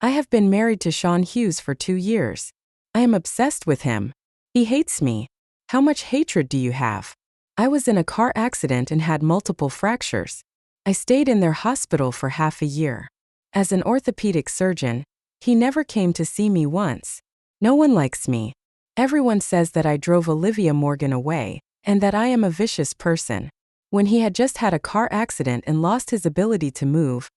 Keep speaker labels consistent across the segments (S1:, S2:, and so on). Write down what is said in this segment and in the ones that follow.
S1: I have been married to Sean Hughes for 2 years. I am obsessed with him. He hates me. How much hatred do you have? I was in a car accident and had multiple fractures. I stayed in their hospital for half a year. As an orthopedic surgeon, he never came to see me once. No one likes me. Everyone says that I drove Olivia Morgan away, and that I am a vicious person. When he had just had a car accident and lost his ability to move,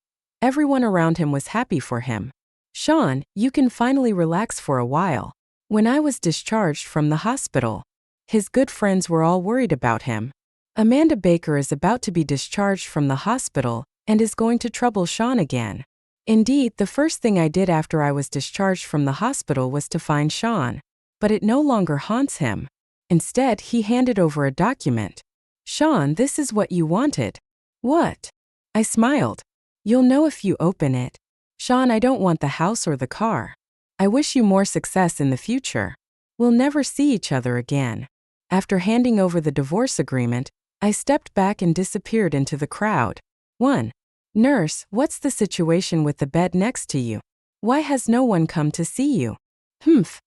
S1: everyone around him was happy for him. Sean, you can finally relax for a while. When I was discharged from the hospital, his good friends were all worried about him. Amanda Baker is about to be discharged from the hospital and is going to trouble Sean again. Indeed, the first thing I did after I was discharged from the hospital was to find Sean. But it no longer haunts him. Instead, he handed over a document. Sean, this is what you wanted. What? I smiled. You'll know if you open it. Sean, I don't want the house or the car. I wish you more success in the future. We'll never see each other again. After handing over the divorce agreement, I stepped back and disappeared into the crowd. 1. Nurse, what's the situation with the bed next to you? Why has no one come to see you? Humph.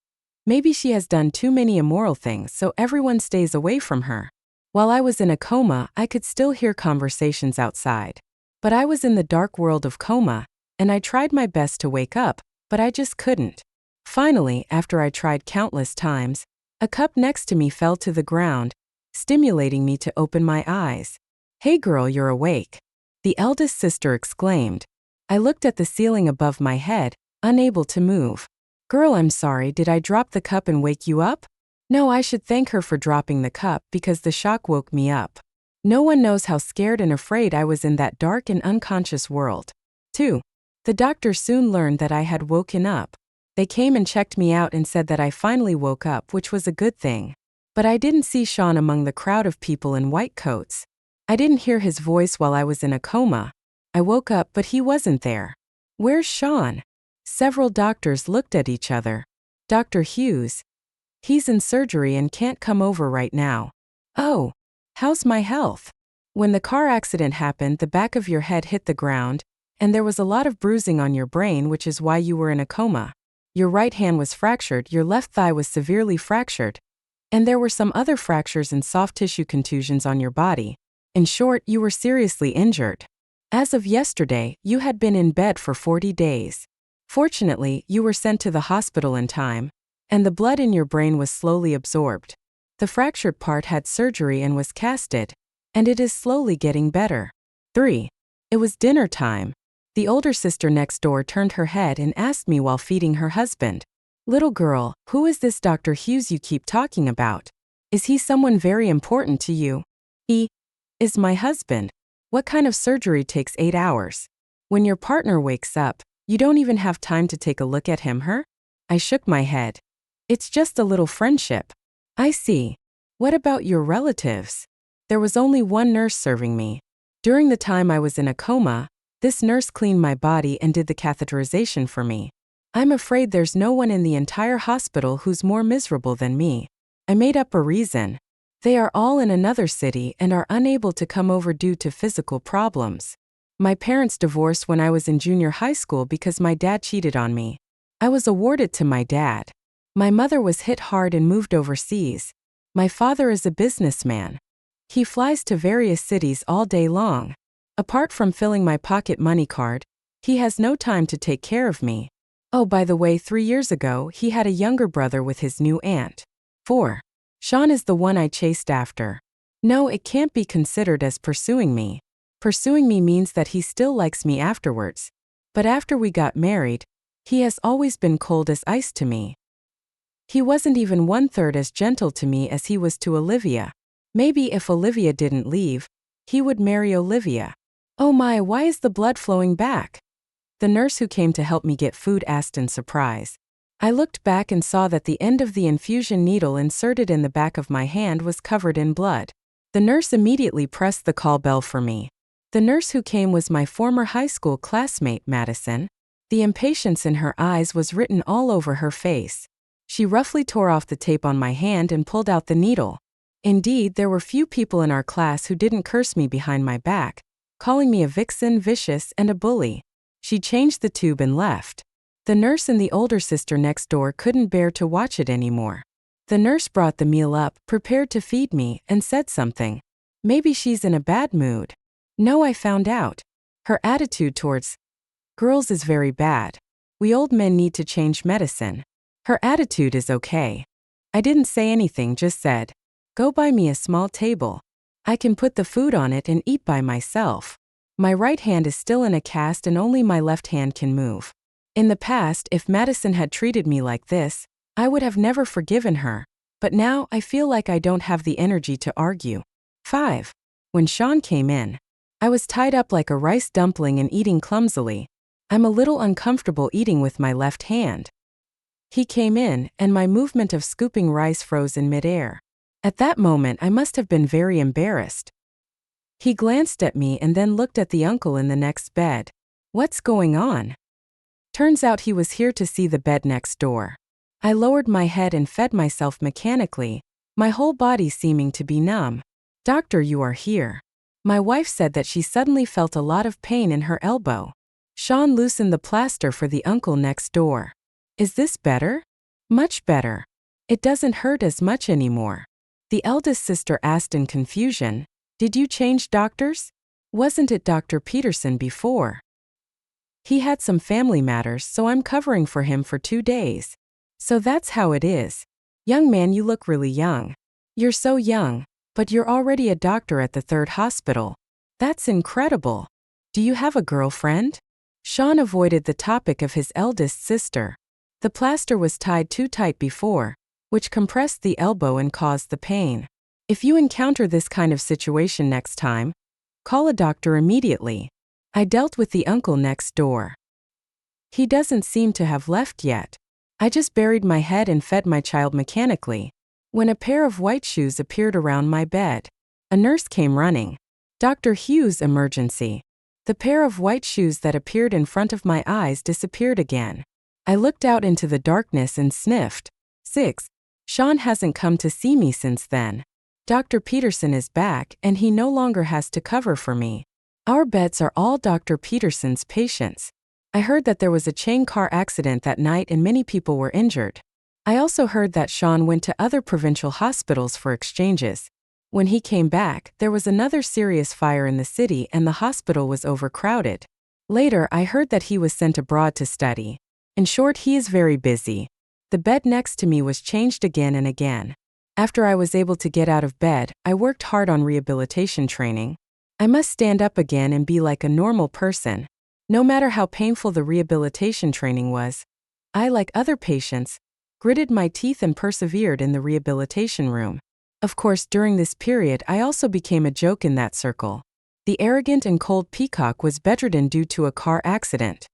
S1: Maybe she has done too many immoral things, so everyone stays away from her. While I was in a coma, I could still hear conversations outside. But I was in the dark world of coma, and I tried my best to wake up, but I just couldn't. Finally, after I tried countless times, a cup next to me fell to the ground, stimulating me to open my eyes. Hey girl, you're awake. The eldest sister exclaimed. I looked at the ceiling above my head, unable to move. Girl, I'm sorry, did I drop the cup and wake you up? No, I should thank her for dropping the cup because the shock woke me up. No one knows how scared and afraid I was in that dark and unconscious world. 2. The doctor soon learned that I had woken up. They came and checked me out and said that I finally woke up, which was a good thing. But I didn't see Sean among the crowd of people in white coats. I didn't hear his voice while I was in a coma. I woke up, but he wasn't there. Where's Sean? Several doctors looked at each other. Dr. Hughes. He's in surgery and can't come over right now. Oh, how's my health? When the car accident happened, the back of your head hit the ground, and there was a lot of bruising on your brain, which is why you were in a coma. Your right hand was fractured, your left thigh was severely fractured, and there were some other fractures and soft tissue contusions on your body. In short, you were seriously injured. As of yesterday, you had been in bed for 40 days. Fortunately, you were sent to the hospital in time, and the blood in your brain was slowly absorbed. The fractured part had surgery and was casted, and it is slowly getting better. 3. It was dinner time. The older sister next door turned her head and asked me while feeding her husband, Little girl, who is this Dr. Hughes you keep talking about? Is he someone very important to you? He is my husband. What kind of surgery takes 8 hours? When your partner wakes up, you don't even have time to take a look at him, her? I shook my head. It's just a little friendship. I see. What about your relatives? There was only one nurse serving me. During the time I was in a coma, this nurse cleaned my body and did the catheterization for me. I'm afraid there's no one in the entire hospital who's more miserable than me. I made up a reason. They are all in another city and are unable to come over due to physical problems. My parents divorced when I was in junior high school because my dad cheated on me. I was awarded to my dad. My mother was hit hard and moved overseas. My father is a businessman. He flies to various cities all day long. Apart from filling my pocket money card, he has no time to take care of me. Oh, by the way, 3 years ago, he had a younger brother with his new aunt. 4. Sean is the one I chased after. No, it can't be considered as pursuing me. Pursuing me means that he still likes me afterwards. But after we got married, he has always been cold as ice to me. He wasn't even 1/3 as gentle to me as he was to Olivia. Maybe if Olivia didn't leave, he would marry Olivia. Oh my, why is the blood flowing back? The nurse who came to help me get food asked in surprise. I looked back and saw that the end of the infusion needle inserted in the back of my hand was covered in blood. The nurse immediately pressed the call bell for me. The nurse who came was my former high school classmate, Madison. The impatience in her eyes was written all over her face. She roughly tore off the tape on my hand and pulled out the needle. Indeed, there were few people in our class who didn't curse me behind my back, calling me a vixen, vicious, and a bully. She changed the tube and left. The nurse and the older sister next door couldn't bear to watch it anymore. The nurse brought the meal up, prepared to feed me, and said something. Maybe she's in a bad mood. No, I found out. Her attitude towards girls is very bad. We old men need to change medicine. Her attitude is okay. I didn't say anything, just said, "Go buy me a small table. I can put the food on it and eat by myself." My right hand is still in a cast and only my left hand can move. In the past, if Madison had treated me like this, I would have never forgiven her, but now I feel like I don't have the energy to argue. 5. When Sean came in, I was tied up like a rice dumpling and eating clumsily. I'm a little uncomfortable eating with my left hand. He came in, and my movement of scooping rice froze in midair. At that moment, I must have been very embarrassed. He glanced at me and then looked at the uncle in the next bed. What's going on? Turns out he was here to see the bed next door. I lowered my head and fed myself mechanically, my whole body seeming to be numb. "Doctor, you are here." My wife said that she suddenly felt a lot of pain in her elbow. Sean loosened the plaster for the uncle next door. "Is this better?" "Much better. It doesn't hurt as much anymore." The eldest sister asked in confusion, "Did you change doctors? Wasn't it Dr. Peterson before?" "He had some family matters, so I'm covering for him for 2 days. So that's how it is. Young man, you look really young. You're so young, but you're already a doctor at the 3rd hospital. That's incredible. Do you have a girlfriend?" Sean avoided the topic of his eldest sister. The plaster was tied too tight before, which compressed the elbow and caused the pain. If you encounter this kind of situation next time, call a doctor immediately. I dealt with the uncle next door. He doesn't seem to have left yet. I just buried my head and fed my child mechanically, when a pair of white shoes appeared around my bed. A nurse came running. "Dr. Hughes, emergency." The pair of white shoes that appeared in front of my eyes disappeared again. I looked out into the darkness and sniffed. 6. Sean hasn't come to see me since then. Dr. Peterson is back and he no longer has to cover for me. Our beds are all Dr. Peterson's patients. I heard that there was a chain car accident that night and many people were injured. I also heard that Sean went to other provincial hospitals for exchanges. When he came back, there was another serious fire in the city and the hospital was overcrowded. Later, I heard that he was sent abroad to study. In short, he is very busy. The bed next to me was changed again and again. After I was able to get out of bed, I worked hard on rehabilitation training. I must stand up again and be like a normal person. No matter how painful the rehabilitation training was, I, like other patients, gritted my teeth and persevered in the rehabilitation room. Of course, during this period, I also became a joke in that circle. The arrogant and cold peacock was bedridden due to a car accident.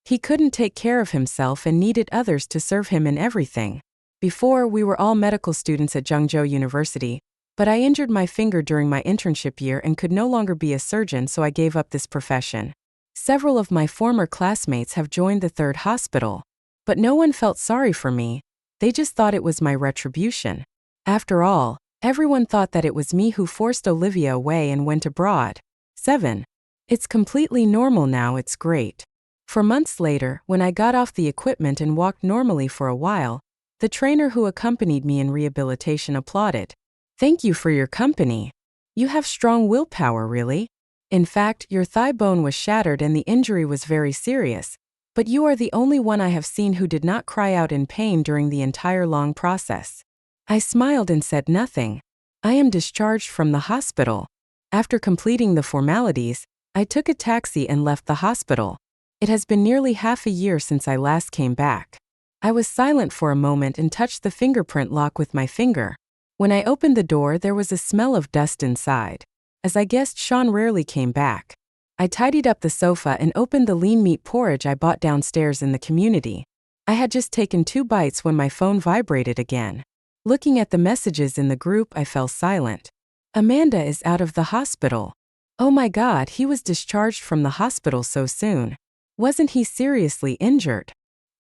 S1: He couldn't take care of himself and needed others to serve him in everything. Before, we were all medical students at Zhengzhou University, but I injured my finger during my internship year and could no longer be a surgeon, so I gave up this profession. Several of my former classmates have joined the 3rd hospital, but no one felt sorry for me. They just thought it was my retribution. After all, everyone thought that it was me who forced Olivia away and went abroad. 7. It's completely normal now, it's great. For months later, when I got off the equipment and walked normally for a while, the trainer who accompanied me in rehabilitation applauded. "Thank you for your company. You have strong willpower, really. In fact, your thigh bone was shattered and the injury was very serious, but you are the only one I have seen who did not cry out in pain during the entire long process." I smiled and said nothing. I am discharged from the hospital. After completing the formalities, I took a taxi and left the hospital. It has been nearly half a year since I last came back. I was silent for a moment and touched the fingerprint lock with my finger. When I opened the door, there was a smell of dust inside. As I guessed, Sean rarely came back. I tidied up the sofa and opened the lean meat porridge I bought downstairs in the community. I had just taken 2 bites when my phone vibrated again. Looking at the messages in the group, I fell silent. Amanda is out of the hospital. Oh my God, he was discharged from the hospital so soon. Wasn't he seriously injured?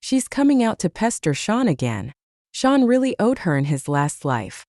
S1: She's coming out to pester Sean again. Sean really owed her in his last life.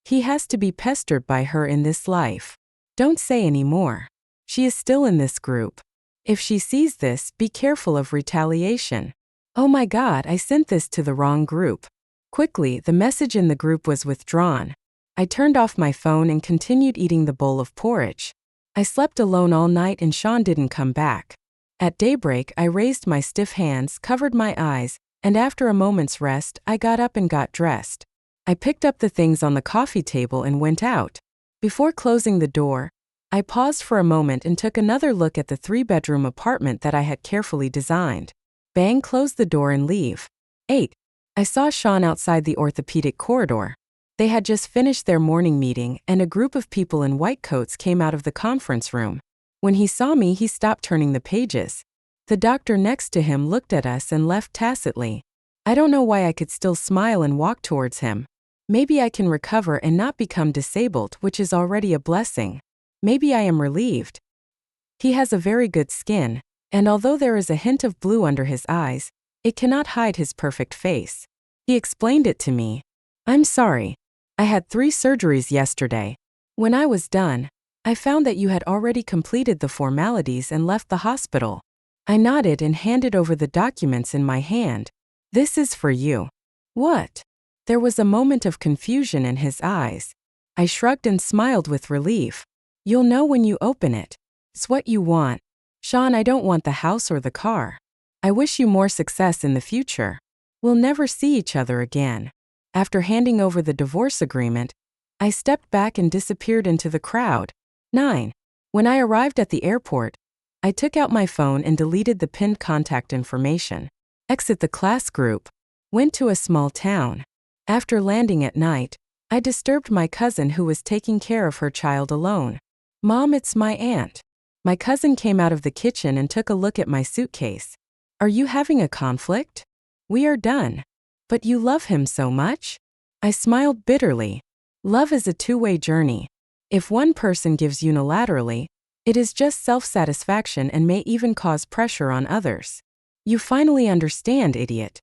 S1: He has to be pestered by her in this life. Don't say any more. She is still in this group. If she sees this, be careful of retaliation. Oh my God, I sent this to the wrong group. Quickly, the message in the group was withdrawn. I turned off my phone and continued eating the bowl of porridge. I slept alone all night and Sean didn't come back. At daybreak, I raised my stiff hands, covered my eyes, and after a moment's rest, I got up and got dressed. I picked up the things on the coffee table and went out. Before closing the door, I paused for a moment and took another look at the 3-bedroom apartment that I had carefully designed. Bang, close the door and leave. 8. I saw Sean outside the orthopedic corridor. They had just finished their morning meeting and a group of people in white coats came out of the conference room. When he saw me, he stopped turning the pages. The doctor next to him looked at us and left tacitly. I don't know why I could still smile and walk towards him. Maybe I can recover and not become disabled, which is already a blessing. Maybe I am relieved. He has a very good skin, and although there is a hint of blue under his eyes, it cannot hide his perfect face. He explained it to me. I'm sorry. I had 3 surgeries yesterday. When I was done, I found that you had already completed the formalities and left the hospital. I nodded and handed over the documents in my hand. This is for you. What? There was a moment of confusion in his eyes. I shrugged and smiled with relief. You'll know when you open it. It's what you want. Sean, I don't want the house or the car. I wish you more success in the future. We'll never see each other again. After handing over the divorce agreement, I stepped back and disappeared into the crowd. 9. When I arrived at the airport, I took out my phone and deleted the pinned contact information. Exit the class group. Went to a small town. After landing at night, I disturbed my cousin who was taking care of her child alone. Mom, it's my aunt. My cousin came out of the kitchen and took a look at my suitcase. Are you having a conflict? We are done. But you love him so much? I smiled bitterly. Love is a two-way journey. If one person gives unilaterally, it is just self-satisfaction and may even cause pressure on others. You finally understand, idiot.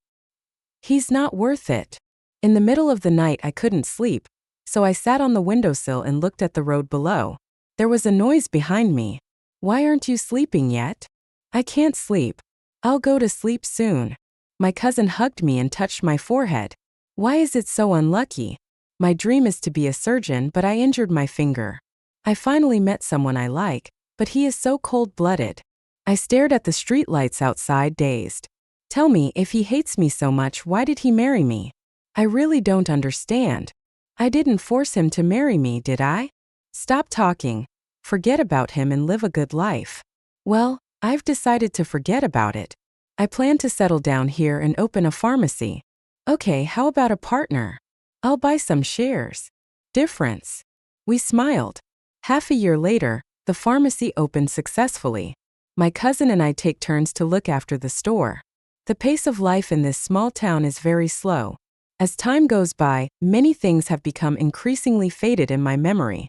S1: He's not worth it. In the middle of the night I couldn't sleep, so I sat on the windowsill and looked at the road below. There was a noise behind me. Why aren't you sleeping yet? I can't sleep. I'll go to sleep soon. My cousin hugged me and touched my forehead. Why is it so unlucky? My dream is to be a surgeon, but I injured my finger. I finally met someone I like, but he is so cold-blooded. I stared at the streetlights outside, dazed. Tell me, if he hates me so much, why did he marry me? I really don't understand. I didn't force him to marry me, did I? Stop talking. Forget about him and live a good life. Well, I've decided to forget about it. I plan to settle down here and open a pharmacy. Okay, how about a partner? I'll buy some shares. Difference. We smiled. Half a year later, the pharmacy opened successfully. My cousin and I take turns to look after the store. The pace of life in this small town is very slow. As time goes by, many things have become increasingly faded in my memory.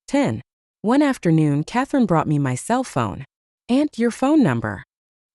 S1: 10. One afternoon, Catherine brought me my cell phone. Aunt, your phone number.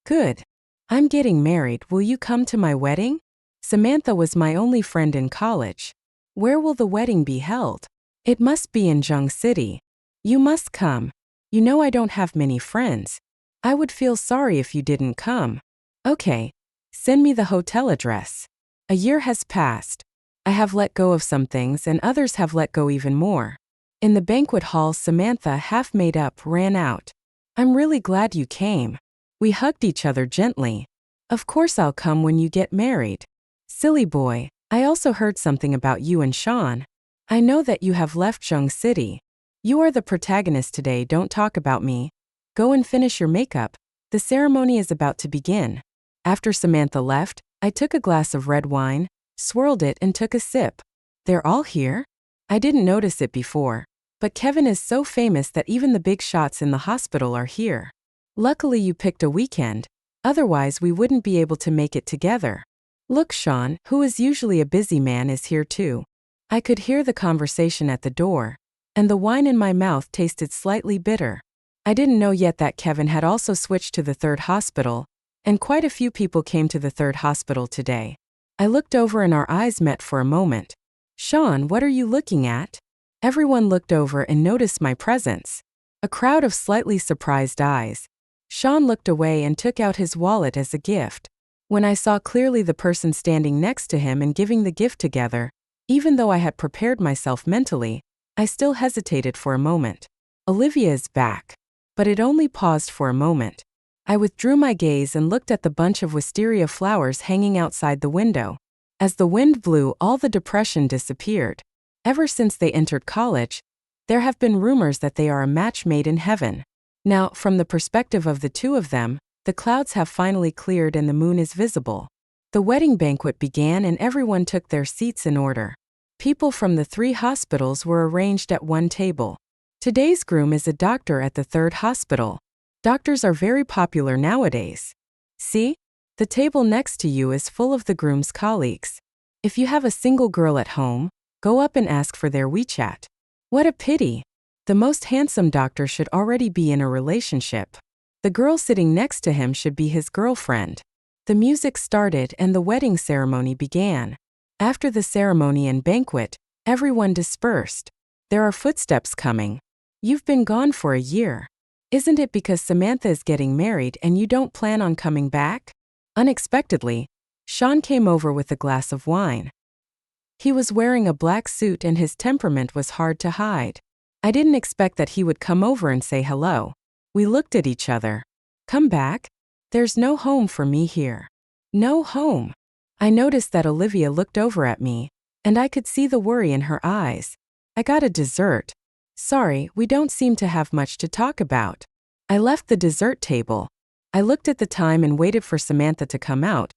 S1: Good. I'm getting married. Will you come to my wedding? Samantha was my only friend in college. Where will the wedding be held? It must be in Jung City. You must come. You know I don't have many friends. I would feel sorry if you didn't come. Okay. Send me the hotel address. A year has passed. I have let go of some things and others have let go even more. In the banquet hall, Samantha, half made up, ran out. I'm really glad you came. We hugged each other gently. Of course I'll come when you get married. Silly boy, I also heard something about you and Sean. I know that you have left Jung City. You are the protagonist today, don't talk about me. Go and finish your makeup. The ceremony is about to begin. After Samantha left, I took a glass of red wine, swirled it and took a sip. They're all here? I didn't notice it before, but Kevin is so famous that even the big shots in the hospital are here. Luckily you picked a weekend, otherwise we wouldn't be able to make it together. Look, Sean, who is usually a busy man, is here too. I could hear the conversation at the door, and the wine in my mouth tasted slightly bitter. I didn't know yet that Kevin had also switched to the 3rd hospital, and quite a few people came to the 3rd hospital today. I looked over and our eyes met for a moment. Sean, what are you looking at? Everyone looked over and noticed my presence. A crowd of slightly surprised eyes. Sean looked away and took out his wallet as a gift. When I saw clearly the person standing next to him and giving the gift together, even though I had prepared myself mentally, I still hesitated for a moment. Olivia is back. But it only paused for a moment. I withdrew my gaze and looked at the bunch of wisteria flowers hanging outside the window. As the wind blew, all the depression disappeared. Ever since they entered college, there have been rumors that they are a match made in heaven. Now, from the perspective of the two of them, the clouds have finally cleared and the moon is visible. The wedding banquet began and everyone took their seats in order. People from the 3 hospitals were arranged at one table. Today's groom is a doctor at the 3rd hospital. Doctors are very popular nowadays. See? The table next to you is full of the groom's colleagues. If you have a single girl at home, go up and ask for their WeChat. What a pity. The most handsome doctor should already be in a relationship. The girl sitting next to him should be his girlfriend. The music started and the wedding ceremony began. After the ceremony and banquet, everyone dispersed. There are footsteps coming. You've been gone for a year. Isn't it because Samantha is getting married and you don't plan on coming back? Unexpectedly, Sean came over with a glass of wine. He was wearing a black suit and his temperament was hard to hide. I didn't expect that he would come over and say hello. We looked at each other. Come back? There's no home for me here. No home. I noticed that Olivia looked over at me, and I could see the worry in her eyes. I got a dessert. Sorry, we don't seem to have much to talk about. I left the dessert table. I looked at the time and waited for Samantha to come out.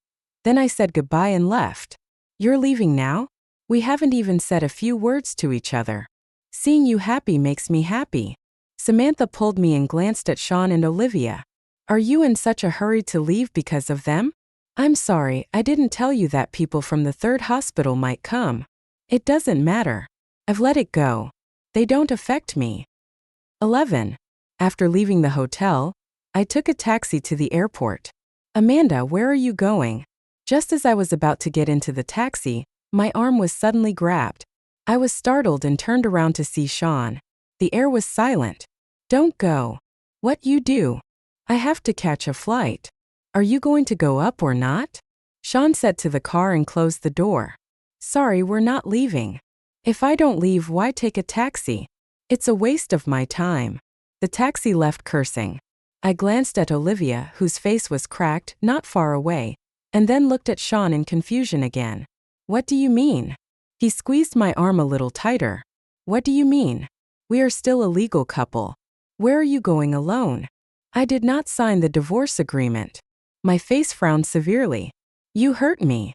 S1: Then I said goodbye and left. You're leaving now? We haven't even said a few words to each other. Seeing you happy makes me happy. Samantha pulled me and glanced at Sean and Olivia. Are you in such a hurry to leave because of them? I'm sorry, I didn't tell you that people from the 3rd hospital might come. It doesn't matter. I've let it go. They don't affect me. 11. After leaving the hotel, I took a taxi to the airport. Amanda, where are you going? Just as I was about to get into the taxi, my arm was suddenly grabbed. I was startled and turned around to see Sean. The air was silent. Don't go. What you do? I have to catch a flight. Are you going to go up or not? Sean said to the car and closed the door. Sorry, we're not leaving. If I don't leave, why take a taxi? It's a waste of my time. The taxi left cursing. I glanced at Olivia, whose face was cracked, not far away, and then looked at Sean in confusion again. What do you mean? He squeezed my arm a little tighter. What do you mean? We are still a legal couple. Where are you going alone? I did not sign the divorce agreement. My face frowned severely. You hurt me.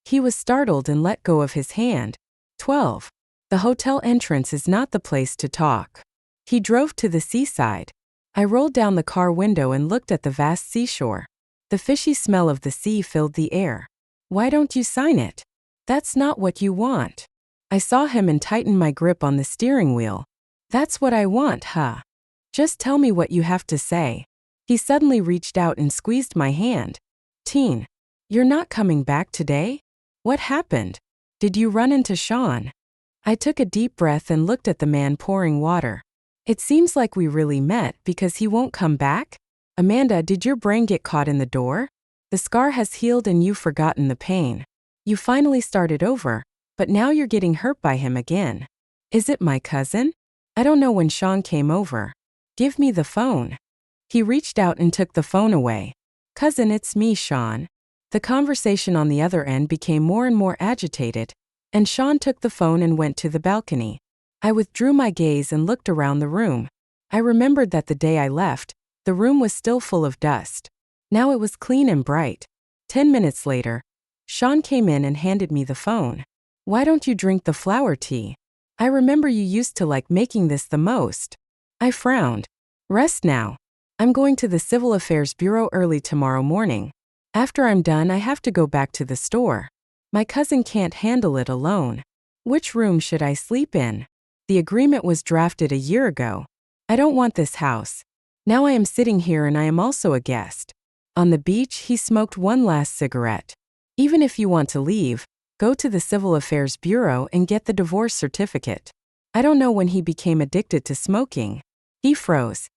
S1: He was startled and let go of his hand. 12. The hotel entrance is not the place to talk. He drove to the seaside. I rolled down the car window and looked at the vast seashore. The fishy smell of the sea filled the air. Why don't you sign it? That's not what you want. I saw him and tightened my grip on the steering wheel. That's what I want, huh? Just tell me what you have to say. He suddenly reached out and squeezed my hand. Teen, you're not coming back today? What happened? Did you run into Sean? I took a deep breath and looked at the man pouring water. It seems like we really met because he won't come back? Amanda, did your brain get caught in the door? The scar has healed and you've forgotten the pain. You finally started over, but now you're getting hurt by him again. Is it my cousin? I don't know when Sean came over. Give me the phone. He reached out and took the phone away. Cousin, it's me, Sean. The conversation on the other end became more and more agitated, and Sean took the phone and went to the balcony. I withdrew my gaze and looked around the room. I remembered that the day I left, the room was still full of dust. Now it was clean and bright. 10 minutes later, Sean came in and handed me the phone. Why don't you drink the flower tea? I remember you used to like making this the most. I frowned. Rest now. I'm going to the Civil Affairs Bureau early tomorrow morning. After I'm done, I have to go back to the store. My cousin can't handle it alone. Which room should I sleep in? The agreement was drafted a year ago. I don't want this house. Now I am sitting here and I am also a guest. On the beach, he smoked one last cigarette. Even if you want to leave, go to the Civil Affairs Bureau and get the divorce certificate. I don't know when he became addicted to smoking. He froze.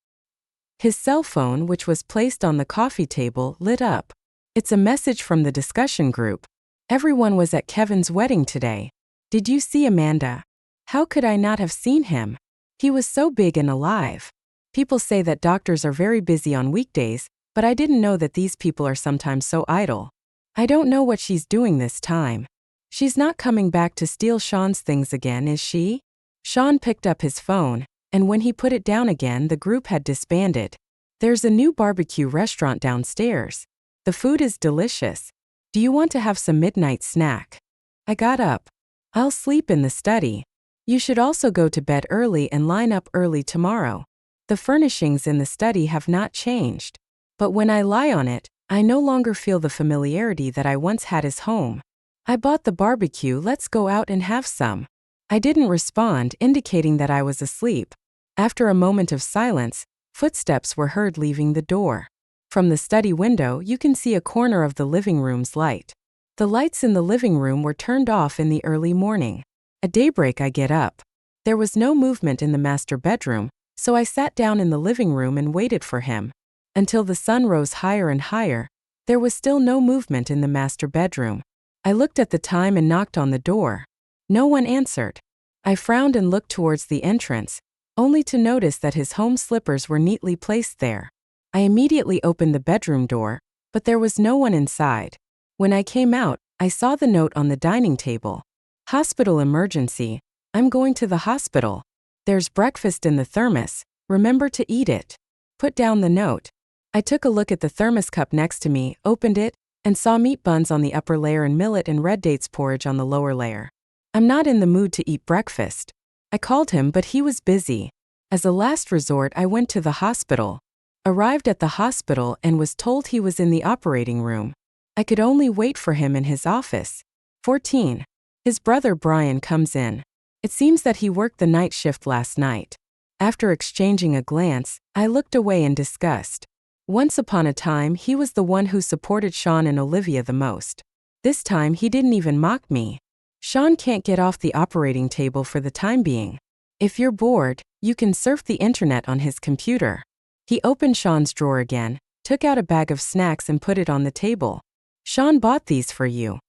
S1: His cell phone, which was placed on the coffee table, lit up. It's a message from the discussion group. Everyone was at Kevin's wedding today. Did you see Amanda? How could I not have seen him? He was so big and alive. People say that doctors are very busy on weekdays, but I didn't know that these people are sometimes so idle. I don't know what she's doing this time. She's not coming back to steal Sean's things again, is she? Sean picked up his phone, and when he put it down again, the group had disbanded. There's a new barbecue restaurant downstairs. The food is delicious. Do you want to have some midnight snack? I got up. I'll sleep in the study. You should also go to bed early and line up early tomorrow. The furnishings in the study have not changed. But when I lie on it, I no longer feel the familiarity that I once had as home. I bought the barbecue, let's go out and have some. I didn't respond, indicating that I was asleep. After a moment of silence, footsteps were heard leaving the door. From the study window, you can see a corner of the living room's light. The lights in the living room were turned off in the early morning. At daybreak, I get up. There was no movement in the master bedroom, so I sat down in the living room and waited for him. Until the sun rose higher and higher, there was still no movement in the master bedroom. I looked at the time and knocked on the door. No one answered. I frowned and looked towards the entrance, only to notice that his home slippers were neatly placed there. I immediately opened the bedroom door, but there was no one inside. When I came out, I saw the note on the dining table. Hospital emergency. I'm going to the hospital. There's breakfast in the thermos. Remember to eat it. Put down the note. I took a look at the thermos cup next to me, opened it, and saw meat buns on the upper layer and millet and red dates porridge on the lower layer. I'm not in the mood to eat breakfast. I called him, but he was busy. As a last resort, I went to the hospital. Arrived at the hospital and was told he was in the operating room. I could only wait for him in his office. 14. His brother Brian comes in. It seems that he worked the night shift last night. After exchanging a glance, I looked away in disgust. Once upon a time, he was the one who supported Sean and Olivia the most. This time, he didn't even mock me. Sean can't get off the operating table for the time being. If you're bored, you can surf the internet on his computer. He opened Sean's drawer again, took out a bag of snacks and put it on the table. Sean bought these for you.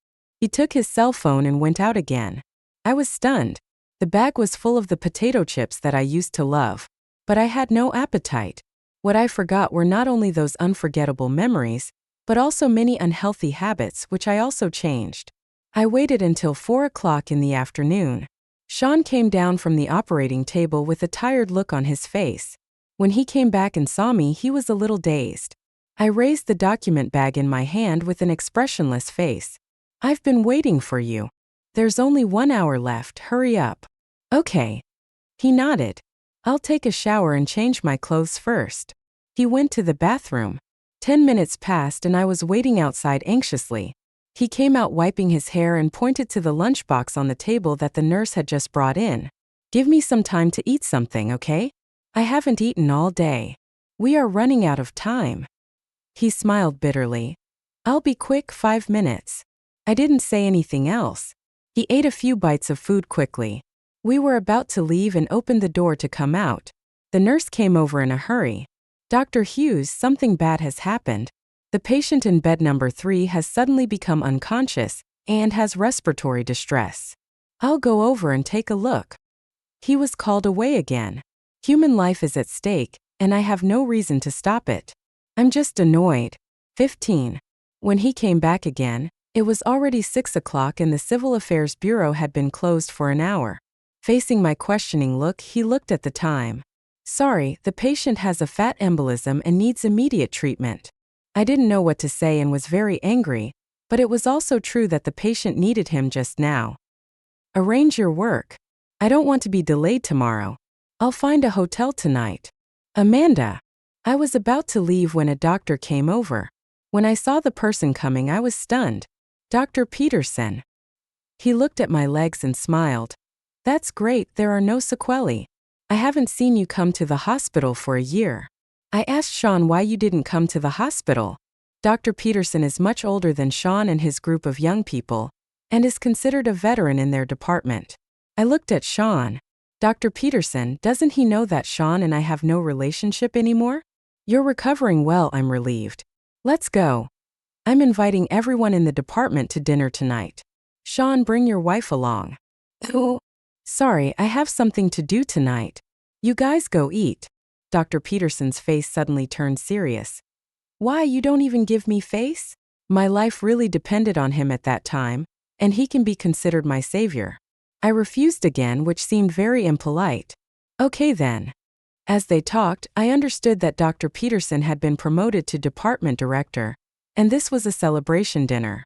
S1: He took his cell phone and went out again. I was stunned. The bag was full of the potato chips that I used to love. But I had no appetite. What I forgot were not only those unforgettable memories, but also many unhealthy habits which I also changed. I waited until 4 o'clock in the afternoon. Sean came down from the operating table with a tired look on his face. When he came back and saw me, he was a little dazed. I raised the document bag in my hand with an expressionless face. I've been waiting for you. There's only 1 hour left, hurry up. Okay. He nodded. I'll take a shower and change my clothes first. He went to the bathroom. 10 minutes passed and I was waiting outside anxiously. He came out wiping his hair and pointed to the lunchbox on the table that the nurse had just brought in. Give me some time to eat something, okay? I haven't eaten all day. We are running out of time. He smiled bitterly. I'll be quick, 5 minutes. I didn't say anything else. He ate a few bites of food quickly. We were about to leave and opened the door to come out. The nurse came over in a hurry. Dr. Hughes, something bad has happened. The patient in bed number 3 has suddenly become unconscious and has respiratory distress. I'll go over and take a look. He was called away again. Human life is at stake, and I have no reason to stop it. I'm just annoyed. 15. When he came back again, it was already 6 o'clock and the Civil Affairs Bureau had been closed for an hour. Facing my questioning look, he looked at the time. Sorry, the patient has a fat embolism and needs immediate treatment. I didn't know what to say and was very angry, but it was also true that the patient needed him just now. Arrange your work. I don't want to be delayed tomorrow. I'll find a hotel tonight. Amanda. I was about to leave when a doctor came over. When I saw the person coming, I was stunned. Dr. Peterson. He looked at my legs and smiled. That's great, there are no sequelae. I haven't seen you come to the hospital for a year. I asked Sean why you didn't come to the hospital. Dr. Peterson is much older than Sean and his group of young people, and is considered a veteran in their department. I looked at Sean. Dr. Peterson, doesn't he know that Sean and I have no relationship anymore? You're recovering well, I'm relieved. Let's go. I'm inviting everyone in the department to dinner tonight. Sean, bring your wife along. Oh, sorry, I have something to do tonight. You guys go eat. Dr. Peterson's face suddenly turned serious. Why, you don't even give me face? My life really depended on him at that time, and he can be considered my savior. I refused again, which seemed very impolite. Okay then. As they talked, I understood that Dr. Peterson had been promoted to department director, and this was a celebration dinner.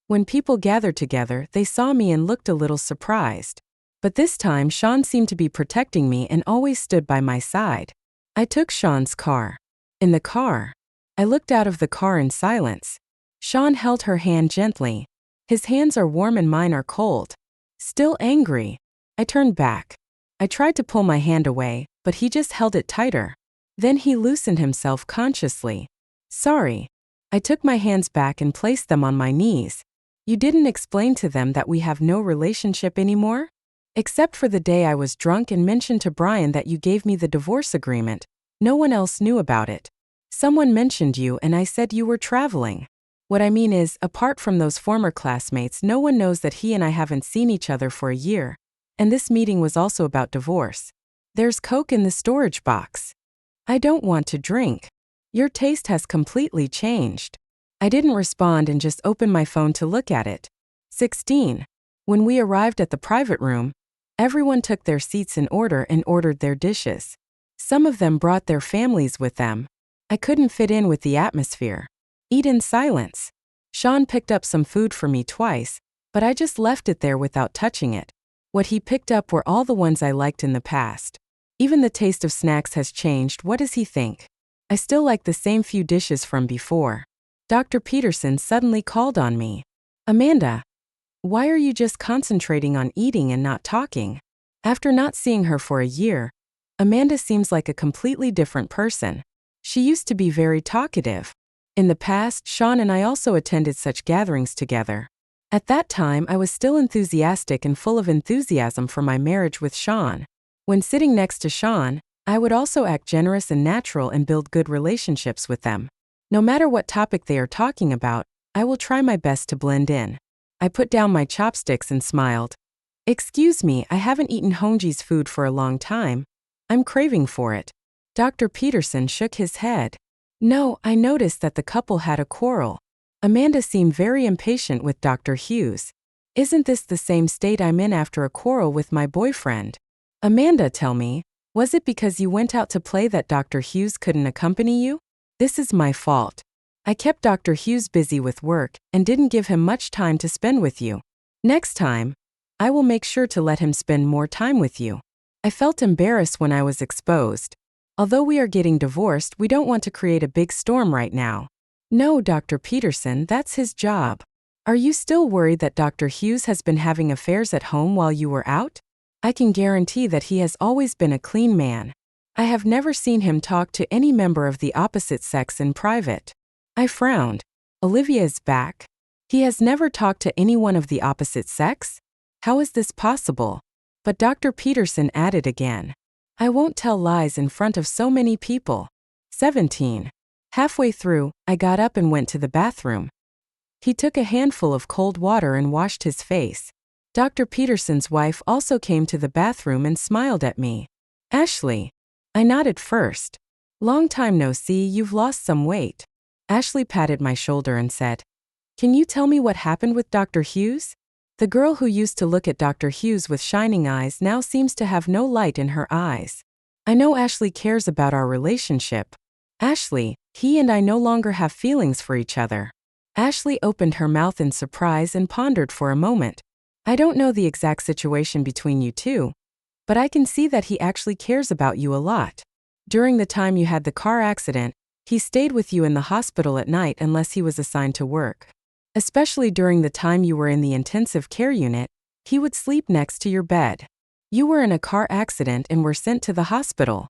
S1: When people gathered together, they saw me and looked a little surprised. But this time Sean seemed to be protecting me and always stood by my side. I took Sean's car. In the car, I looked out of the car in silence. Sean held her hand gently. His hands are warm and mine are cold. Still angry, I turned back. I tried to pull my hand away, but he just held it tighter. Then he loosened himself consciously. Sorry. I took my hands back and placed them on my knees. You didn't explain to them that we have no relationship anymore? Except for the day I was drunk and mentioned to Brian that you gave me the divorce agreement. No one else knew about it. Someone mentioned you and I said you were traveling. What I mean is, apart from those former classmates, no one knows that he and I haven't seen each other for a year. And this meeting was also about divorce. There's Coke in the storage box. I don't want to drink. Your taste has completely changed. I didn't respond and just opened my phone to look at it. 16. When we arrived at the private room, everyone took their seats in order and ordered their dishes. Some of them brought their families with them. I couldn't fit in with the atmosphere. Eat in silence. Sean picked up some food for me twice, but I just left it there without touching it. What he picked up were all the ones I liked in the past. Even the taste of snacks has changed. What does he think? I still like the same few dishes from before. Dr. Peterson suddenly called on me. Amanda, why are you just concentrating on eating and not talking? After not seeing her for a year, Amanda seems like a completely different person. She used to be very talkative. In the past, Sean and I also attended such gatherings together. At that time, I was still enthusiastic and full of enthusiasm for my marriage with Sean. When sitting next to Sean, I would also act generous and natural and build good relationships with them. No matter what topic they are talking about, I will try my best to blend in. I put down my chopsticks and smiled. Excuse me, I haven't eaten Honji's food for a long time. I'm craving for it. Dr. Peterson shook his head. No, I noticed that the couple had a quarrel. Amanda seemed very impatient with Dr. Hughes. Isn't this the same state I'm in after a quarrel with my boyfriend? Amanda, tell me, was it because you went out to play that Dr. Hughes couldn't accompany you? This is my fault. I kept Dr. Hughes busy with work and didn't give him much time to spend with you. Next time, I will make sure to let him spend more time with you. I felt embarrassed when I was exposed. Although we are getting divorced, we don't want to create a big storm right now. No, Dr. Peterson, that's his job. Are you still worried that Dr. Hughes has been having affairs at home while you were out? I can guarantee that he has always been a clean man. I have never seen him talk to any member of the opposite sex in private. I frowned. Olivia is back. He has never talked to anyone of the opposite sex? How is this possible? But Dr. Peterson added again. I won't tell lies in front of so many people. 17. Halfway through, I got up and went to the bathroom. He took a handful of cold water and washed his face. Dr. Peterson's wife also came to the bathroom and smiled at me. Ashley. I nodded first. Long time no see, you've lost some weight. Ashley patted my shoulder and said, Can you tell me what happened with Dr. Hughes? The girl who used to look at Dr. Hughes with shining eyes now seems to have no light in her eyes. I know Ashley cares about our relationship. Ashley, he and I no longer have feelings for each other. Ashley opened her mouth in surprise and pondered for a moment. I don't know the exact situation between you two, but I can see that he actually cares about you a lot. During the time you had the car accident, he stayed with you in the hospital at night unless he was assigned to work. Especially during the time you were in the intensive care unit, he would sleep next to your bed. You were in a car accident and were sent to the hospital.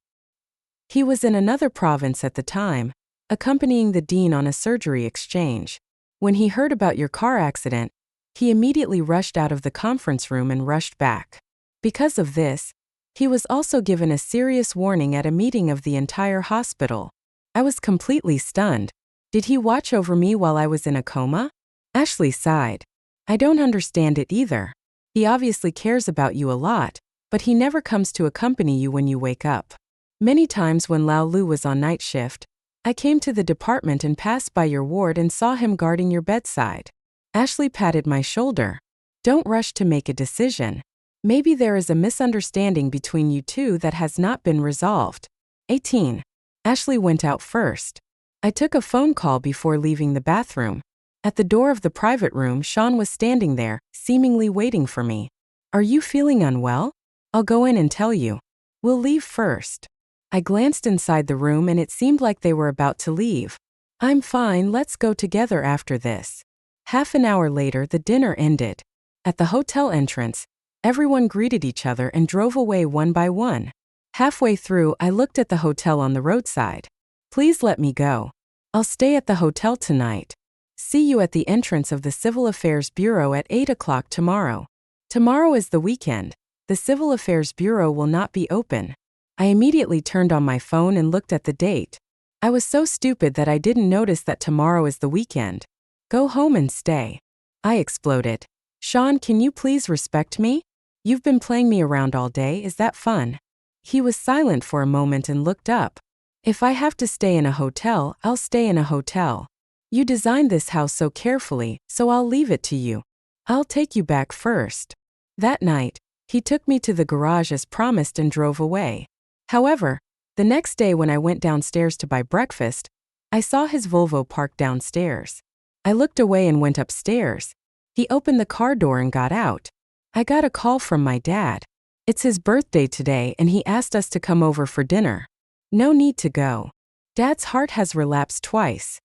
S1: He was in another province at the time, accompanying the dean on a surgery exchange. When he heard about your car accident, he immediately rushed out of the conference room and rushed back. Because of this, he was also given a serious warning at a meeting of the entire hospital. I was completely stunned. Did he watch over me while I was in a coma? Ashley sighed. I don't understand it either. He obviously cares about you a lot, but he never comes to accompany you when you wake up. Many times when Lao Lu was on night shift, I came to the department and passed by your ward and saw him guarding your bedside. Ashley patted my shoulder. Don't rush to make a decision. Maybe there is a misunderstanding between you two that has not been resolved. 18. Ashley went out first. I took a phone call before leaving the bathroom. At the door of the private room, Sean was standing there, seemingly waiting for me. Are you feeling unwell? I'll go in and tell you. We'll leave first. I glanced inside the room and it seemed like they were about to leave. I'm fine, let's go together after this. Half an hour later, the dinner ended. At the hotel entrance, everyone greeted each other and drove away one by one. Halfway through, I looked at the hotel on the roadside. Please let me go. I'll stay at the hotel tonight. See you at the entrance of the Civil Affairs Bureau at 8 o'clock tomorrow. Tomorrow is the weekend. The Civil Affairs Bureau will not be open. I immediately turned on my phone and looked at the date. I was so stupid that I didn't notice that tomorrow is the weekend. Go home and stay. I exploded. Sean, can you please respect me? You've been playing me around all day, is that fun? He was silent for a moment and looked up. If I have to stay in a hotel, I'll stay in a hotel. You designed this house so carefully, so I'll leave it to you. I'll take you back first. That night, he took me to the garage as promised and drove away. However, the next day when I went downstairs to buy breakfast, I saw his Volvo parked downstairs. I looked away and went upstairs. He opened the car door and got out. I got a call from my dad. It's his birthday today and he asked us to come over for dinner. No need to go. Dad's heart has relapsed twice.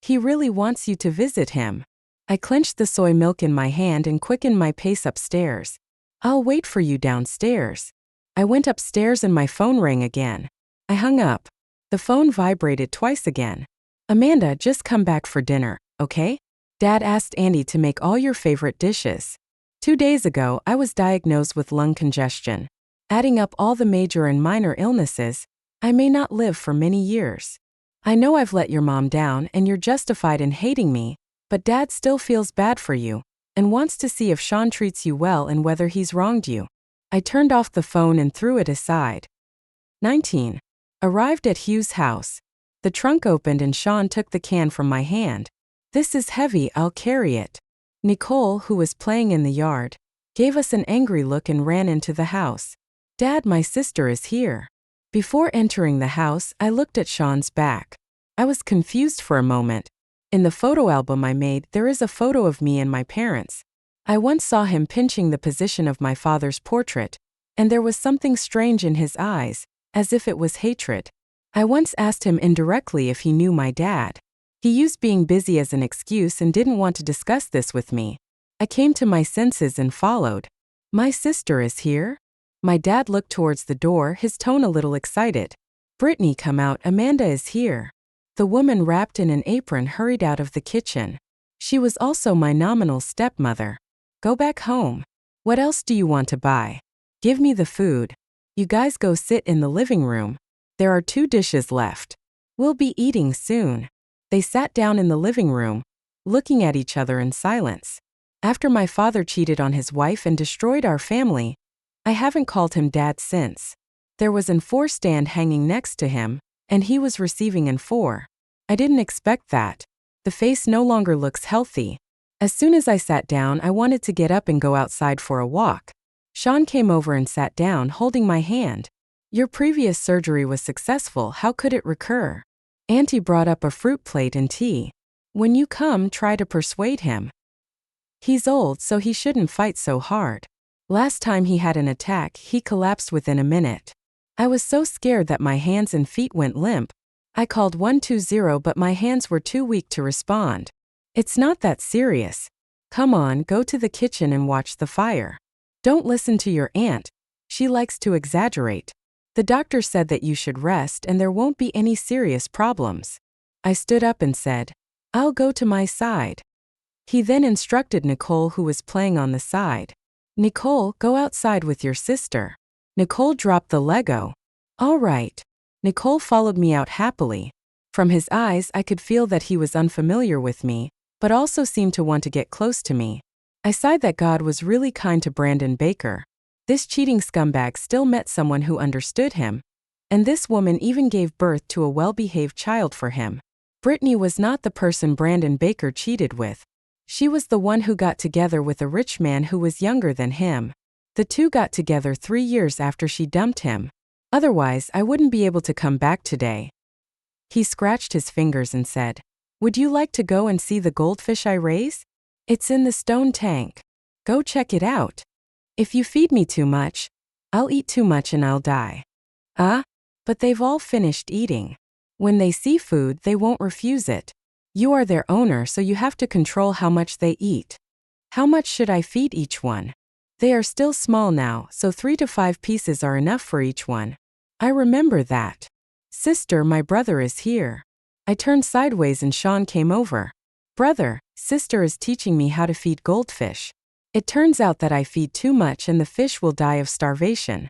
S1: He really wants you to visit him. I clenched the soy milk in my hand and quickened my pace upstairs. I'll wait for you downstairs. I went upstairs and my phone rang again. I hung up. The phone vibrated twice again. Amanda, just come back for dinner, okay? Dad asked Andy to make all your favorite dishes. 2 days ago, I was diagnosed with lung congestion. Adding up all the major and minor illnesses, I may not live for many years. I know I've let your mom down and you're justified in hating me, but Dad still feels bad for you and wants to see if Sean treats you well and whether he's wronged you. I turned off the phone and threw it aside. 19. Arrived at Hugh's house. The trunk opened and Sean took the can from my hand. This is heavy, I'll carry it. Nicole, who was playing in the yard, gave us an angry look and ran into the house. Dad, my sister is here. Before entering the house, I looked at Sean's back. I was confused for a moment. In the photo album I made, there is a photo of me and my parents. I once saw him pinching the position of my father's portrait, and there was something strange in his eyes, as if it was hatred. I once asked him indirectly if he knew my dad. He used being busy as an excuse and didn't want to discuss this with me. I came to my senses and followed. My sister is here? My dad looked towards the door, his tone a little excited. Brittany, come out, Amanda is here. The woman wrapped in an apron hurried out of the kitchen. She was also my nominal stepmother. Go back home. What else do you want to buy? Give me the food. You guys go sit in the living room. There are 2 dishes left. We'll be eating soon. They sat down in the living room, looking at each other in silence. After my father cheated on his wife and destroyed our family, I haven't called him dad since. There was an 4 stand hanging next to him, and he was receiving an 4. I didn't expect that. The face no longer looks healthy. As soon as I sat down, I wanted to get up and go outside for a walk. Sean came over and sat down, holding my hand. Your previous surgery was successful, how could it recur? Auntie brought up a fruit plate and tea. When you come, try to persuade him. He's old, so he shouldn't fight so hard. Last time he had an attack, he collapsed within a minute. I was so scared that my hands and feet went limp. I called 120 but my hands were too weak to respond. It's not that serious. Come on, go to the kitchen and watch the fire. Don't listen to your aunt. She likes to exaggerate. The doctor said that you should rest and there won't be any serious problems. I stood up and said, I'll go to my side. He then instructed Nicole, who was playing on the side. Nicole, go outside with your sister. Nicole dropped the Lego. All right. Nicole followed me out happily. From his eyes, I could feel that he was unfamiliar with me, but also seemed to want to get close to me. I sighed that God was really kind to Brandon Baker. This cheating scumbag still met someone who understood him, and this woman even gave birth to a well-behaved child for him. Brittany was not the person Brandon Baker cheated with. She was the one who got together with a rich man who was younger than him. The two got together 3 years after she dumped him. Otherwise, I wouldn't be able to come back today. He scratched his fingers and said, "Would you like to go and see the goldfish I raise? It's in the stone tank. Go check it out. If you feed me too much, I'll eat too much and I'll die." But they've all finished eating. When they see food, they won't refuse it. You are their owner, so you have to control how much they eat. How much should I feed each one? They are still small now, so 3 to 5 pieces are enough for each one. I remember that. Sister, my brother is here. I turned sideways and Sean came over. Brother, sister is teaching me how to feed goldfish. It turns out that I feed too much and the fish will die of starvation.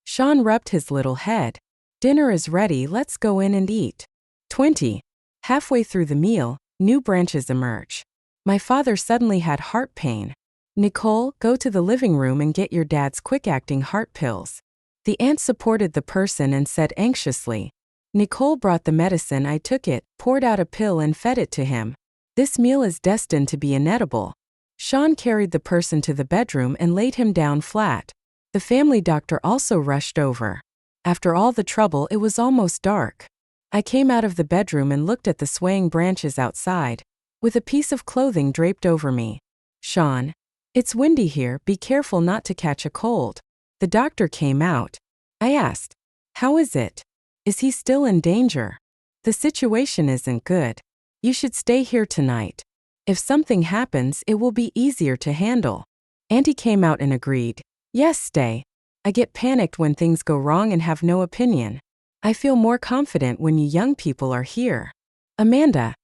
S1: Sean rubbed his little head. Dinner is ready, let's go in and eat. 20. Halfway through the meal, new branches emerge. My father suddenly had heart pain. Nicole, go to the living room and get your dad's quick-acting heart pills. The aunt supported the person and said anxiously. Nicole brought the medicine, I took it, poured out a pill and fed it to him. This meal is destined to be inedible. Sean carried the person to the bedroom and laid him down flat. The family doctor also rushed over. After all the trouble, it was almost dark. I came out of the bedroom and looked at the swaying branches outside, with a piece of clothing draped over me. Sean, it's windy here, be careful not to catch a cold. The doctor came out. I asked, how is it? Is he still in danger? The situation isn't good. You should stay here tonight. If something happens, it will be easier to handle. Auntie came out and agreed. Yes, stay. I get panicked when things go wrong and have no opinion. I feel more confident when you young people are here. Amanda,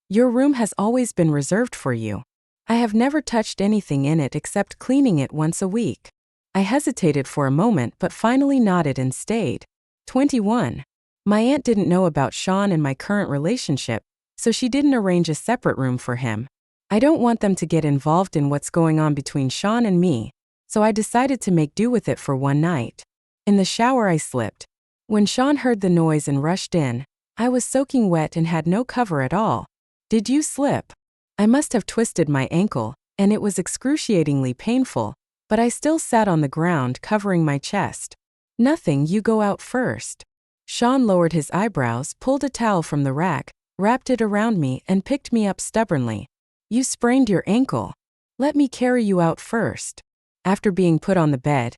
S1: your room has always been reserved for you. I have never touched anything in it except cleaning it once a week. I hesitated for a moment but finally nodded and stayed. 21. My aunt didn't know about Sean and my current relationship, so she didn't arrange a separate room for him. I don't want them to get involved in what's going on between Sean and me, so I decided to make do with it for one night. In the shower I slipped. When Sean heard the noise and rushed in, I was soaking wet and had no cover at all. Did you slip? I must have twisted my ankle, and it was excruciatingly painful, but I still sat on the ground covering my chest. Nothing, you go out first. Sean lowered his eyebrows, pulled a towel from the rack, wrapped it around me and picked me up stubbornly. You sprained your ankle. Let me carry you out first. After being put on the bed,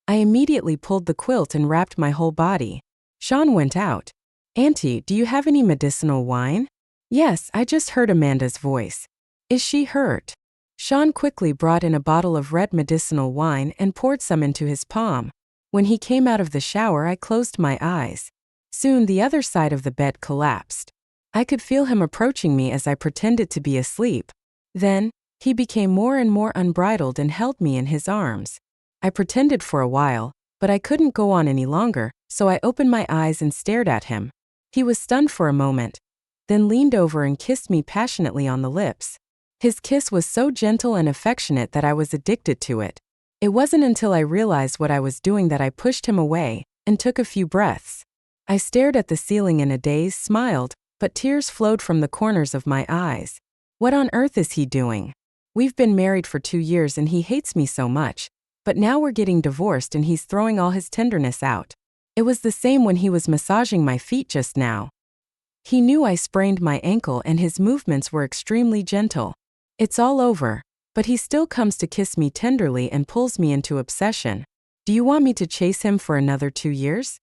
S1: I immediately pulled the quilt and wrapped my whole body. Sean went out. Auntie, do you have any medicinal wine? Yes, I just heard Amanda's voice. Is she hurt? Sean quickly brought in a bottle of red medicinal wine and poured some into his palm. When he came out of the shower, I closed my eyes. Soon the other side of the bed collapsed. I could feel him approaching me as I pretended to be asleep. Then, he became more and more unbridled and held me in his arms. I pretended for a while, but I couldn't go on any longer, so I opened my eyes and stared at him. He was stunned for a moment, then leaned over and kissed me passionately on the lips. His kiss was so gentle and affectionate that I was addicted to it. It wasn't until I realized what I was doing that I pushed him away and took a few breaths. I stared at the ceiling in a daze, smiled, but tears flowed from the corners of my eyes. What on earth is he doing? We've been married for 2 years and he hates me so much, but now we're getting divorced and he's throwing all his tenderness out. It was the same when he was massaging my feet just now. He knew I sprained my ankle and his movements were extremely gentle. It's all over, but he still comes to kiss me tenderly and pulls me into obsession. Do you want me to chase him for another 2 years?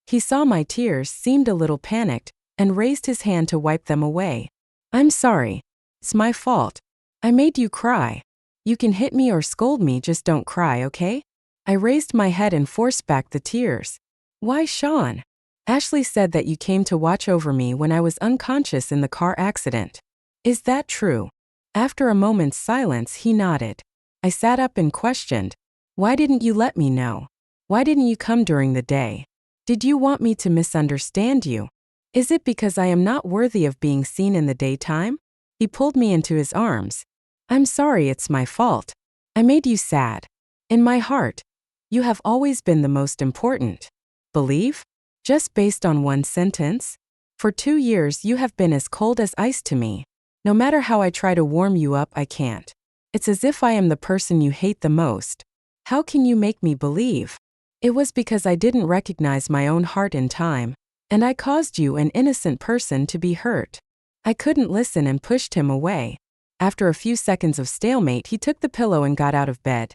S1: He saw my tears, seemed a little panicked, and raised his hand to wipe them away. I'm sorry. It's my fault. I made you cry. You can hit me or scold me, just don't cry, okay? I raised my head and forced back the tears. Why, Sean? Ashley said that you came to watch over me when I was unconscious in the car accident. Is that true? After a moment's silence, he nodded. I sat up and questioned. Why didn't you let me know? Why didn't you come during the day? Did you want me to misunderstand you? Is it because I am not worthy of being seen in the daytime? He pulled me into his arms. I'm sorry, it's my fault. I made you sad. In my heart, you have always been the most important. Believe? Just based on one sentence? For 2 years you have been as cold as ice to me. No matter how I try to warm you up, I can't. It's as if I am the person you hate the most. How can you make me believe? It was because I didn't recognize my own heart in time, and I caused you, an innocent person, to be hurt. I couldn't listen and pushed him away. After a few seconds of stalemate, he took the pillow and got out of bed.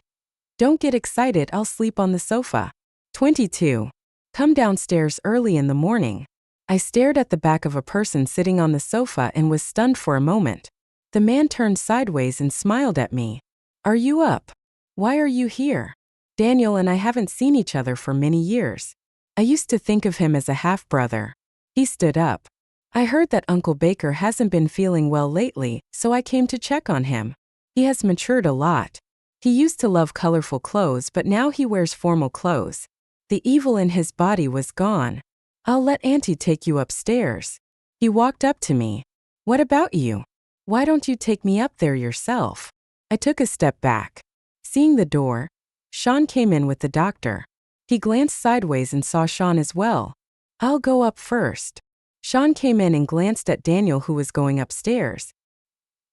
S1: Don't get excited, I'll sleep on the sofa. 22. Come downstairs early in the morning. I stared at the back of a person sitting on the sofa and was stunned for a moment. The man turned sideways and smiled at me. Are you up? Why are you here? Daniel and I haven't seen each other for many years. I used to think of him as a half-brother. He stood up. I heard that Uncle Baker hasn't been feeling well lately, so I came to check on him. He has matured a lot. He used to love colorful clothes, but now he wears formal clothes. The evil in his body was gone. I'll let Auntie take you upstairs. He walked up to me. What about you? Why don't you take me up there yourself? I took a step back. Seeing the door, Sean came in with the doctor. He glanced sideways and saw Sean as well. I'll go up first. Sean came in and glanced at Daniel, who was going upstairs.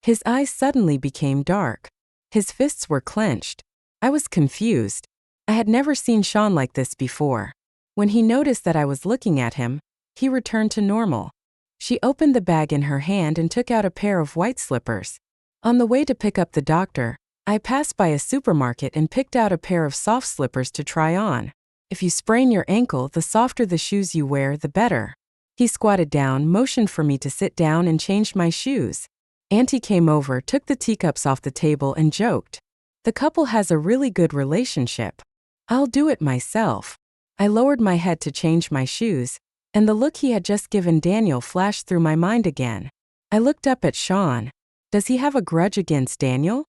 S1: His eyes suddenly became dark. His fists were clenched. I was confused. I had never seen Sean like this before. When he noticed that I was looking at him, he returned to normal. She opened the bag in her hand and took out a pair of white slippers. On the way to pick up the doctor, I passed by a supermarket and picked out a pair of soft slippers to try on. If you sprain your ankle, the softer the shoes you wear, the better. He squatted down, motioned for me to sit down, and changed my shoes. Auntie came over, took the teacups off the table, and joked. The couple has a really good relationship. I'll do it myself. I lowered my head to change my shoes, and the look he had just given Daniel flashed through my mind again. I looked up at Sean. Does he have a grudge against Daniel?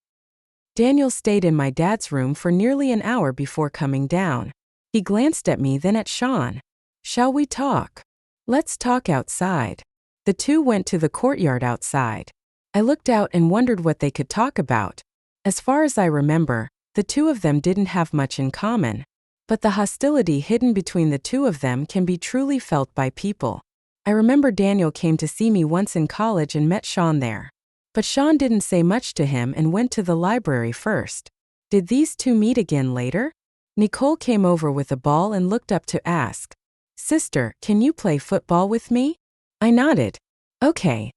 S1: Daniel stayed in my dad's room for nearly an hour before coming down. He glanced at me, then at Sean. Shall we talk? Let's talk outside. The two went to the courtyard outside. I looked out and wondered what they could talk about. As far as I remember, the two of them didn't have much in common. But the hostility hidden between the two of them can be truly felt by people. I remember Daniel came to see me once in college and met Sean there. But Sean didn't say much to him and went to the library first. Did these two meet again later? Nicole came over with a ball and looked up to ask, Sister, can you play football with me? I nodded. Okay.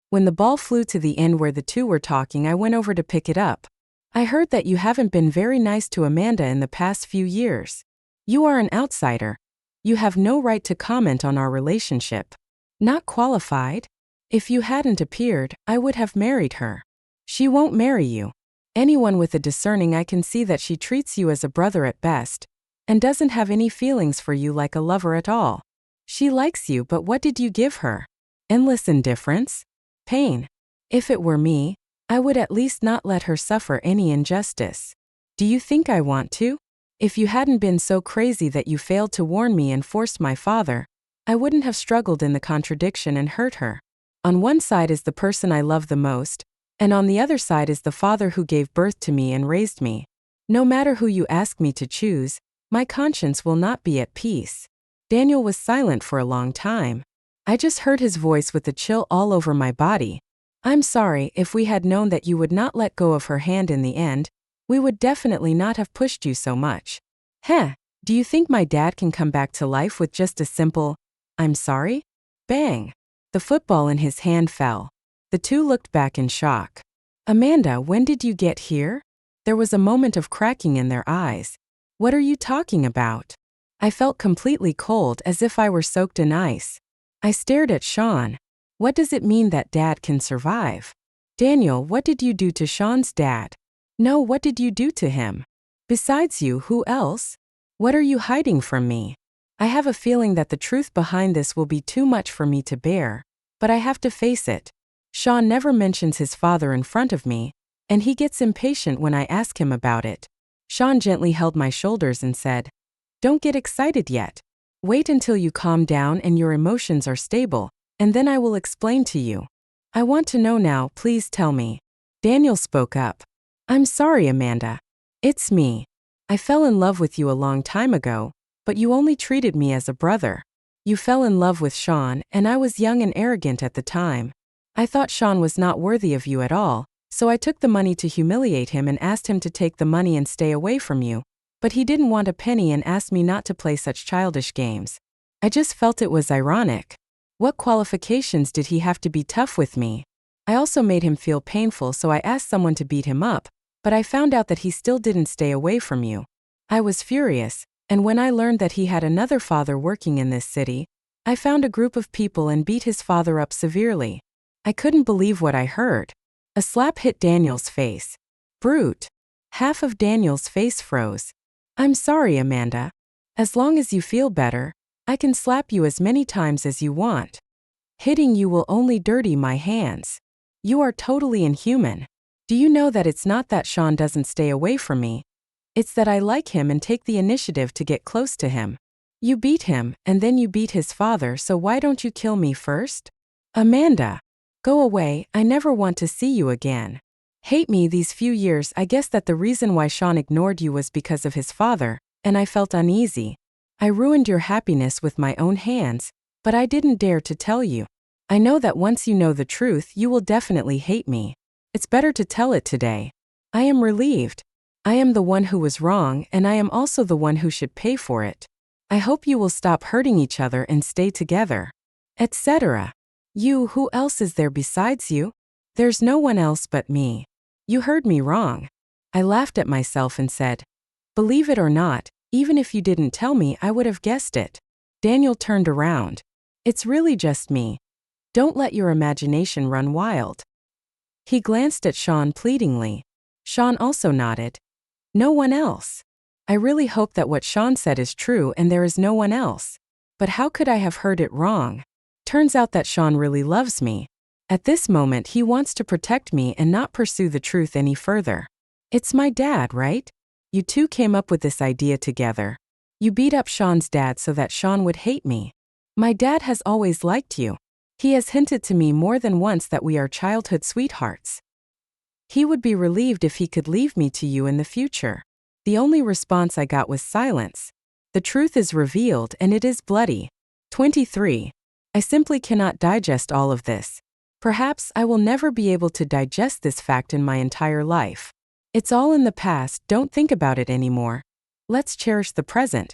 S1: When the ball flew to the end where the two were talking, I went over to pick it up. I heard that you haven't been very nice to Amanda in the past few years. You are an outsider. You have no right to comment on our relationship. Not qualified? If you hadn't appeared, I would have married her. She won't marry you. Anyone with a discerning eye can see that she treats you as a brother at best, and doesn't have any feelings for you like a lover at all. She likes you, but what did you give her? Endless indifference? Pain. If it were me, I would at least not let her suffer any injustice. Do you think I want to? If you hadn't been so crazy that you failed to warn me and forced my father, I wouldn't have struggled in the contradiction and hurt her. On one side is the person I love the most, and on the other side is the father who gave birth to me and raised me. No matter who you ask me to choose, my conscience will not be at peace. Daniel was silent for a long time. I just heard his voice with a chill all over my body. I'm sorry. If we had known that you would not let go of her hand in the end, we would definitely not have pushed you so much. Heh, do you think my dad can come back to life with just a simple, I'm sorry? Bang! The football in his hand fell. The two looked back in shock. Amanda, when did you get here? There was a moment of cracking in their eyes. What are you talking about? I felt completely cold, as if I were soaked in ice. I stared at Sean. What does it mean that Dad can survive? Daniel, what did you do to Sean's dad? No, what did you do to him? Besides you, who else? What are you hiding from me? I have a feeling that the truth behind this will be too much for me to bear, but I have to face it. Sean never mentions his father in front of me, and he gets impatient when I ask him about it. Sean gently held my shoulders and said, Don't get excited yet. Wait until you calm down and your emotions are stable, and then I will explain to you. I want to know now, please tell me. Daniel spoke up. I'm sorry, Amanda. It's me. I fell in love with you a long time ago, but you only treated me as a brother. You fell in love with Sean, and I was young and arrogant at the time. I thought Sean was not worthy of you at all, so I took the money to humiliate him and asked him to take the money and stay away from you. But he didn't want a penny and asked me not to play such childish games. I just felt it was ironic. What qualifications did he have to be tough with me? I also made him feel painful, so I asked someone to beat him up, but I found out that he still didn't stay away from you. I was furious, and when I learned that he had another father working in this city, I found a group of people and beat his father up severely. I couldn't believe what I heard. A slap hit Daniel's face. Brute. Half of Daniel's face froze. I'm sorry, Amanda. As long as you feel better, I can slap you as many times as you want. Hitting you will only dirty my hands. You are totally inhuman. Do you know that it's not that Sean doesn't stay away from me? It's that I like him and take the initiative to get close to him. You beat him, and then you beat his father, so why don't you kill me first? Amanda. Go away, I never want to see you again. Hate me these few years. I guess that the reason why Sean ignored you was because of his father, and I felt uneasy. I ruined your happiness with my own hands, but I didn't dare to tell you. I know that once you know the truth, you will definitely hate me. It's better to tell it today. I am relieved. I am the one who was wrong, and I am also the one who should pay for it. I hope you will stop hurting each other and stay together. Etc. You, who else is there besides you? There's no one else but me. You heard me wrong. I laughed at myself and said, believe it or not, even if you didn't tell me, I would have guessed it. Daniel turned around. It's really just me. Don't let your imagination run wild. He glanced at Sean pleadingly. Sean also nodded. No one else. I really hope that what Sean said is true and there is no one else. But how could I have heard it wrong? Turns out that Sean really loves me. At this moment, he wants to protect me and not pursue the truth any further. It's my dad, right? You two came up with this idea together. You beat up Sean's dad so that Sean would hate me. My dad has always liked you. He has hinted to me more than once that we are childhood sweethearts. He would be relieved if he could leave me to you in the future. The only response I got was silence. The truth is revealed and it is bloody. 23. I simply cannot digest all of this. Perhaps I will never be able to digest this fact in my entire life. It's all in the past, don't think about it anymore. Let's cherish the present.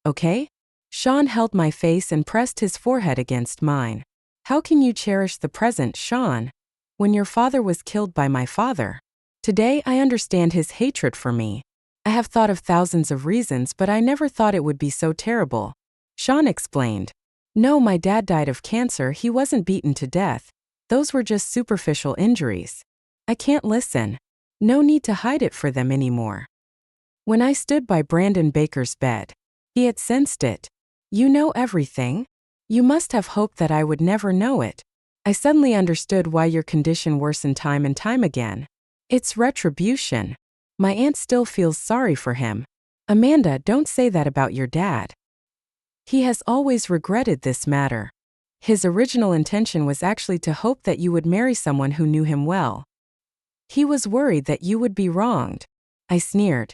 S1: Okay? Sean held my face and pressed his forehead against mine. How can you cherish the present, Sean? When your father was killed by my father. Today I understand his hatred for me. I have thought of thousands of reasons, but I never thought it would be so terrible. Sean explained. No, my dad died of cancer. He wasn't beaten to death. Those were just superficial injuries. I can't listen. No need to hide it for them anymore. When I stood by Brandon Baker's bed, he had sensed it. You know everything? You must have hoped that I would never know it. I suddenly understood why your condition worsened time and time again. It's retribution. My aunt still feels sorry for him. Amanda, don't say that about your dad. He has always regretted this matter. His original intention was actually to hope that you would marry someone who knew him well. He was worried that you would be wronged. I sneered.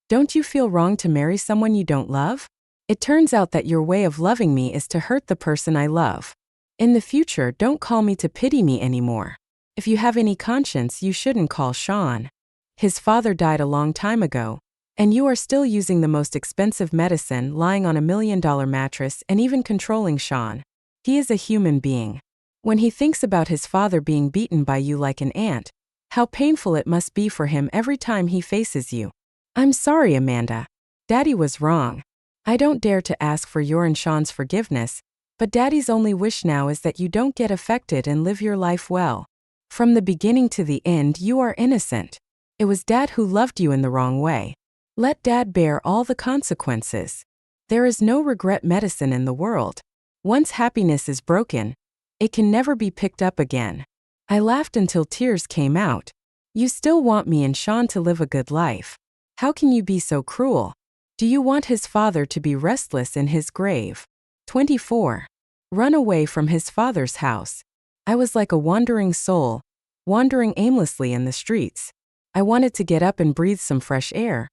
S1: Don't you feel wrong to marry someone you don't love? It turns out that your way of loving me is to hurt the person I love. In the future, don't call me to pity me anymore. If you have any conscience, you shouldn't call Sean. His father died a long time ago, and you are still using the most expensive medicine, lying on $1 million mattress, and even controlling Sean. He is a human being. When he thinks about his father being beaten by you like an ant, how painful it must be for him every time he faces you. I'm sorry, Amanda. Daddy was wrong. I don't dare to ask for your and Sean's forgiveness, but Daddy's only wish now is that you don't get affected and live your life well. From the beginning to the end, you are innocent. It was Dad who loved you in the wrong way. Let Dad bear all the consequences. There is no regret medicine in the world. Once happiness is broken, it can never be picked up again. I laughed until tears came out. You still want me and Sean to live a good life. How can you be so cruel? Do you want his father to be restless in his grave? 24. Run away from his father's house. I was like a wandering soul, wandering aimlessly in the streets. I wanted to get up and breathe some fresh air,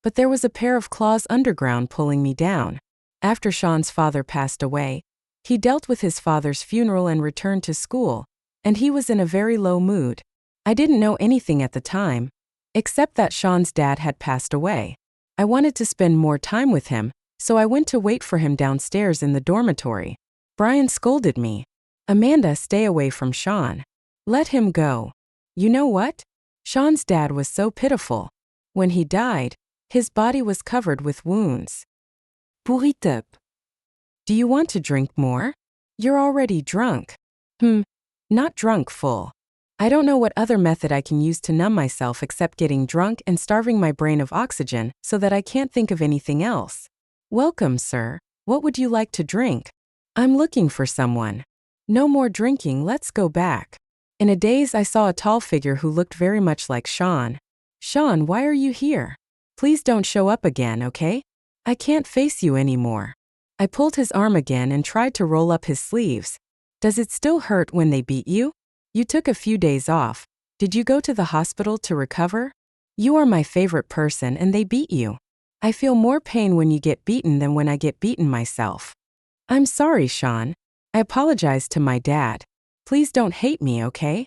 S1: but there was a pair of claws underground pulling me down. After Sean's father passed away, he dealt with his father's funeral and returned to school, and he was in a very low mood. I didn't know anything at the time, except that Sean's dad had passed away. I wanted to spend more time with him, so I went to wait for him downstairs in the dormitory. Brian scolded me. Amanda, stay away from Sean. Let him go. You know what? Sean's dad was so pitiful. When he died, his body was covered with wounds. Pour it up. Do you want to drink more? You're already drunk. Not drunk full. I don't know what other method I can use to numb myself except getting drunk and starving my brain of oxygen so that I can't think of anything else. Welcome, sir. What would you like to drink? I'm looking for someone. No more drinking, let's go back. In a daze, I saw a tall figure who looked very much like Sean. Sean, why are you here? Please don't show up again, okay? I can't face you anymore. I pulled his arm again and tried to roll up his sleeves. Does it still hurt when they beat you? You took a few days off. Did you go to the hospital to recover? You are my favorite person and they beat you. I feel more pain when you get beaten than when I get beaten myself. I'm sorry, Sean. I apologized to my dad. Please don't hate me, okay?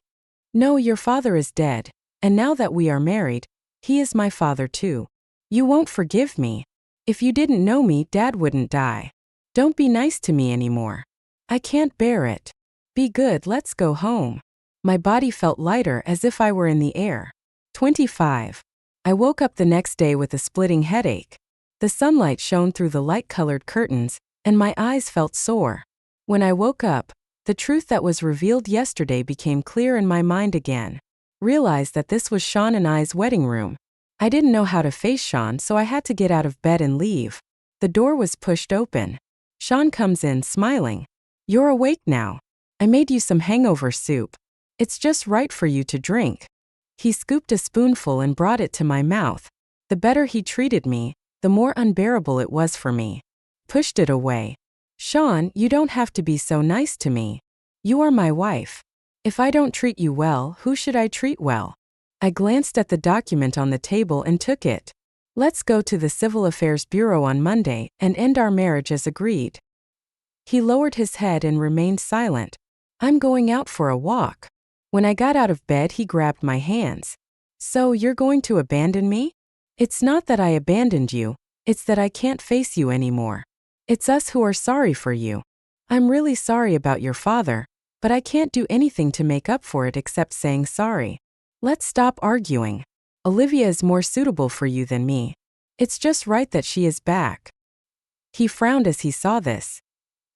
S1: No, your father is dead, and now that we are married, he is my father too. You won't forgive me. If you didn't know me, Dad wouldn't die. Don't be nice to me anymore. I can't bear it. Be good, let's go home. My body felt lighter as if I were in the air. 25. I woke up the next day with a splitting headache. The sunlight shone through the light-colored curtains, and my eyes felt sore. When I woke up, the truth that was revealed yesterday became clear in my mind again. Realized that this was Sean and I's wedding room. I didn't know how to face Sean, so I had to get out of bed and leave. The door was pushed open. Sean comes in smiling. You're awake now. I made you some hangover soup. It's just right for you to drink. He scooped a spoonful and brought it to my mouth. The better he treated me, the more unbearable it was for me. Pushed it away. Sean, you don't have to be so nice to me. You are my wife. If I don't treat you well, who should I treat well? I glanced at the document on the table and took it. Let's go to the Civil Affairs Bureau on Monday and end our marriage as agreed. He lowered his head and remained silent. I'm going out for a walk. When I got out of bed, he grabbed my hands. So you're going to abandon me? It's not that I abandoned you, it's that I can't face you anymore. It's us who are sorry for you. I'm really sorry about your father, but I can't do anything to make up for it except saying sorry. Let's stop arguing. Olivia is more suitable for you than me. It's just right that she is back. He frowned as he saw this.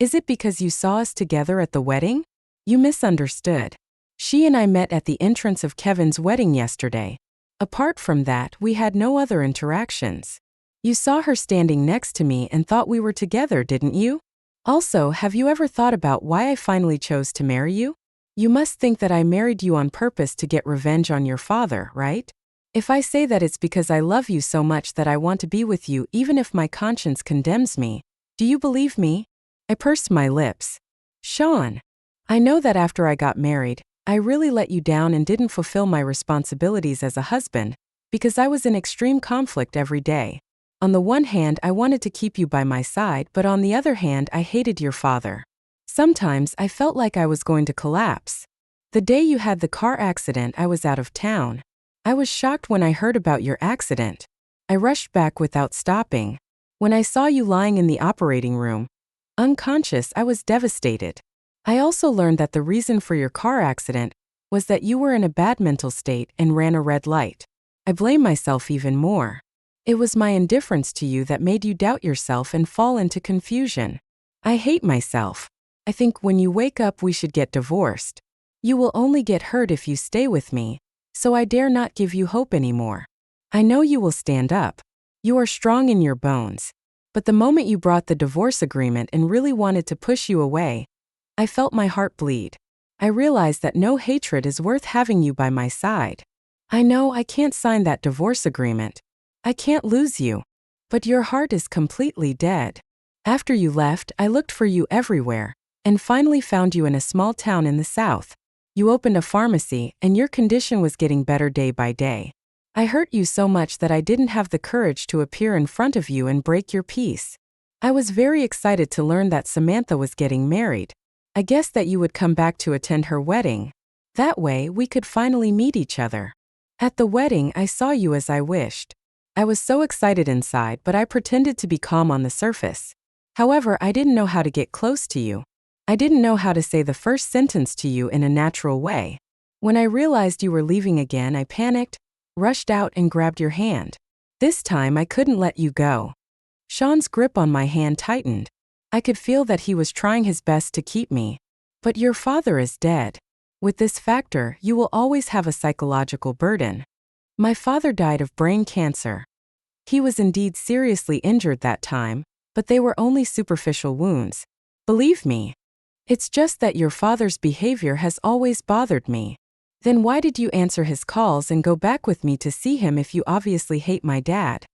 S1: Is it because you saw us together at the wedding? You misunderstood. She and I met at the entrance of Kevin's wedding yesterday. Apart from that, we had no other interactions. You saw her standing next to me and thought we were together, didn't you? Also, have you ever thought about why I finally chose to marry you? You must think that I married you on purpose to get revenge on your father, right? If I say that it's because I love you so much that I want to be with you even if my conscience condemns me, do you believe me? I pursed my lips. Sean, I know that after I got married, I really let you down and didn't fulfill my responsibilities as a husband, because I was in extreme conflict every day. On the one hand, I wanted to keep you by my side, but on the other hand, I hated your father. Sometimes I felt like I was going to collapse. The day you had the car accident, I was out of town. I was shocked when I heard about your accident. I rushed back without stopping. When I saw you lying in the operating room, unconscious, I was devastated. I also learned that the reason for your car accident was that you were in a bad mental state and ran a red light. I blame myself even more. It was my indifference to you that made you doubt yourself and fall into confusion. I hate myself. I think when you wake up we should get divorced. You will only get hurt if you stay with me, so I dare not give you hope anymore. I know you will stand up. You are strong in your bones. But the moment you brought the divorce agreement and really wanted to push you away, I felt my heart bleed. I realized that no hatred is worth having you by my side. I know I can't sign that divorce agreement. I can't lose you. But your heart is completely dead. After you left, I looked for you everywhere, and finally found you in a small town in the south. You opened a pharmacy, and your condition was getting better day by day. I hurt you so much that I didn't have the courage to appear in front of you and break your peace. I was very excited to learn that Samantha was getting married. I guessed that you would come back to attend her wedding. That way, we could finally meet each other. At the wedding, I saw you as I wished. I was so excited inside, but I pretended to be calm on the surface. However, I didn't know how to get close to you. I didn't know how to say the first sentence to you in a natural way. When I realized you were leaving again, I panicked, rushed out and grabbed your hand. This time I couldn't let you go. Sean's grip on my hand tightened. I could feel that he was trying his best to keep me. But your father is dead. With this factor, you will always have a psychological burden. My father died of brain cancer. He was indeed seriously injured that time, but they were only superficial wounds. Believe me. It's just that your father's behavior has always bothered me. Then why did you answer his calls and go back with me to see him if you obviously hate my dad?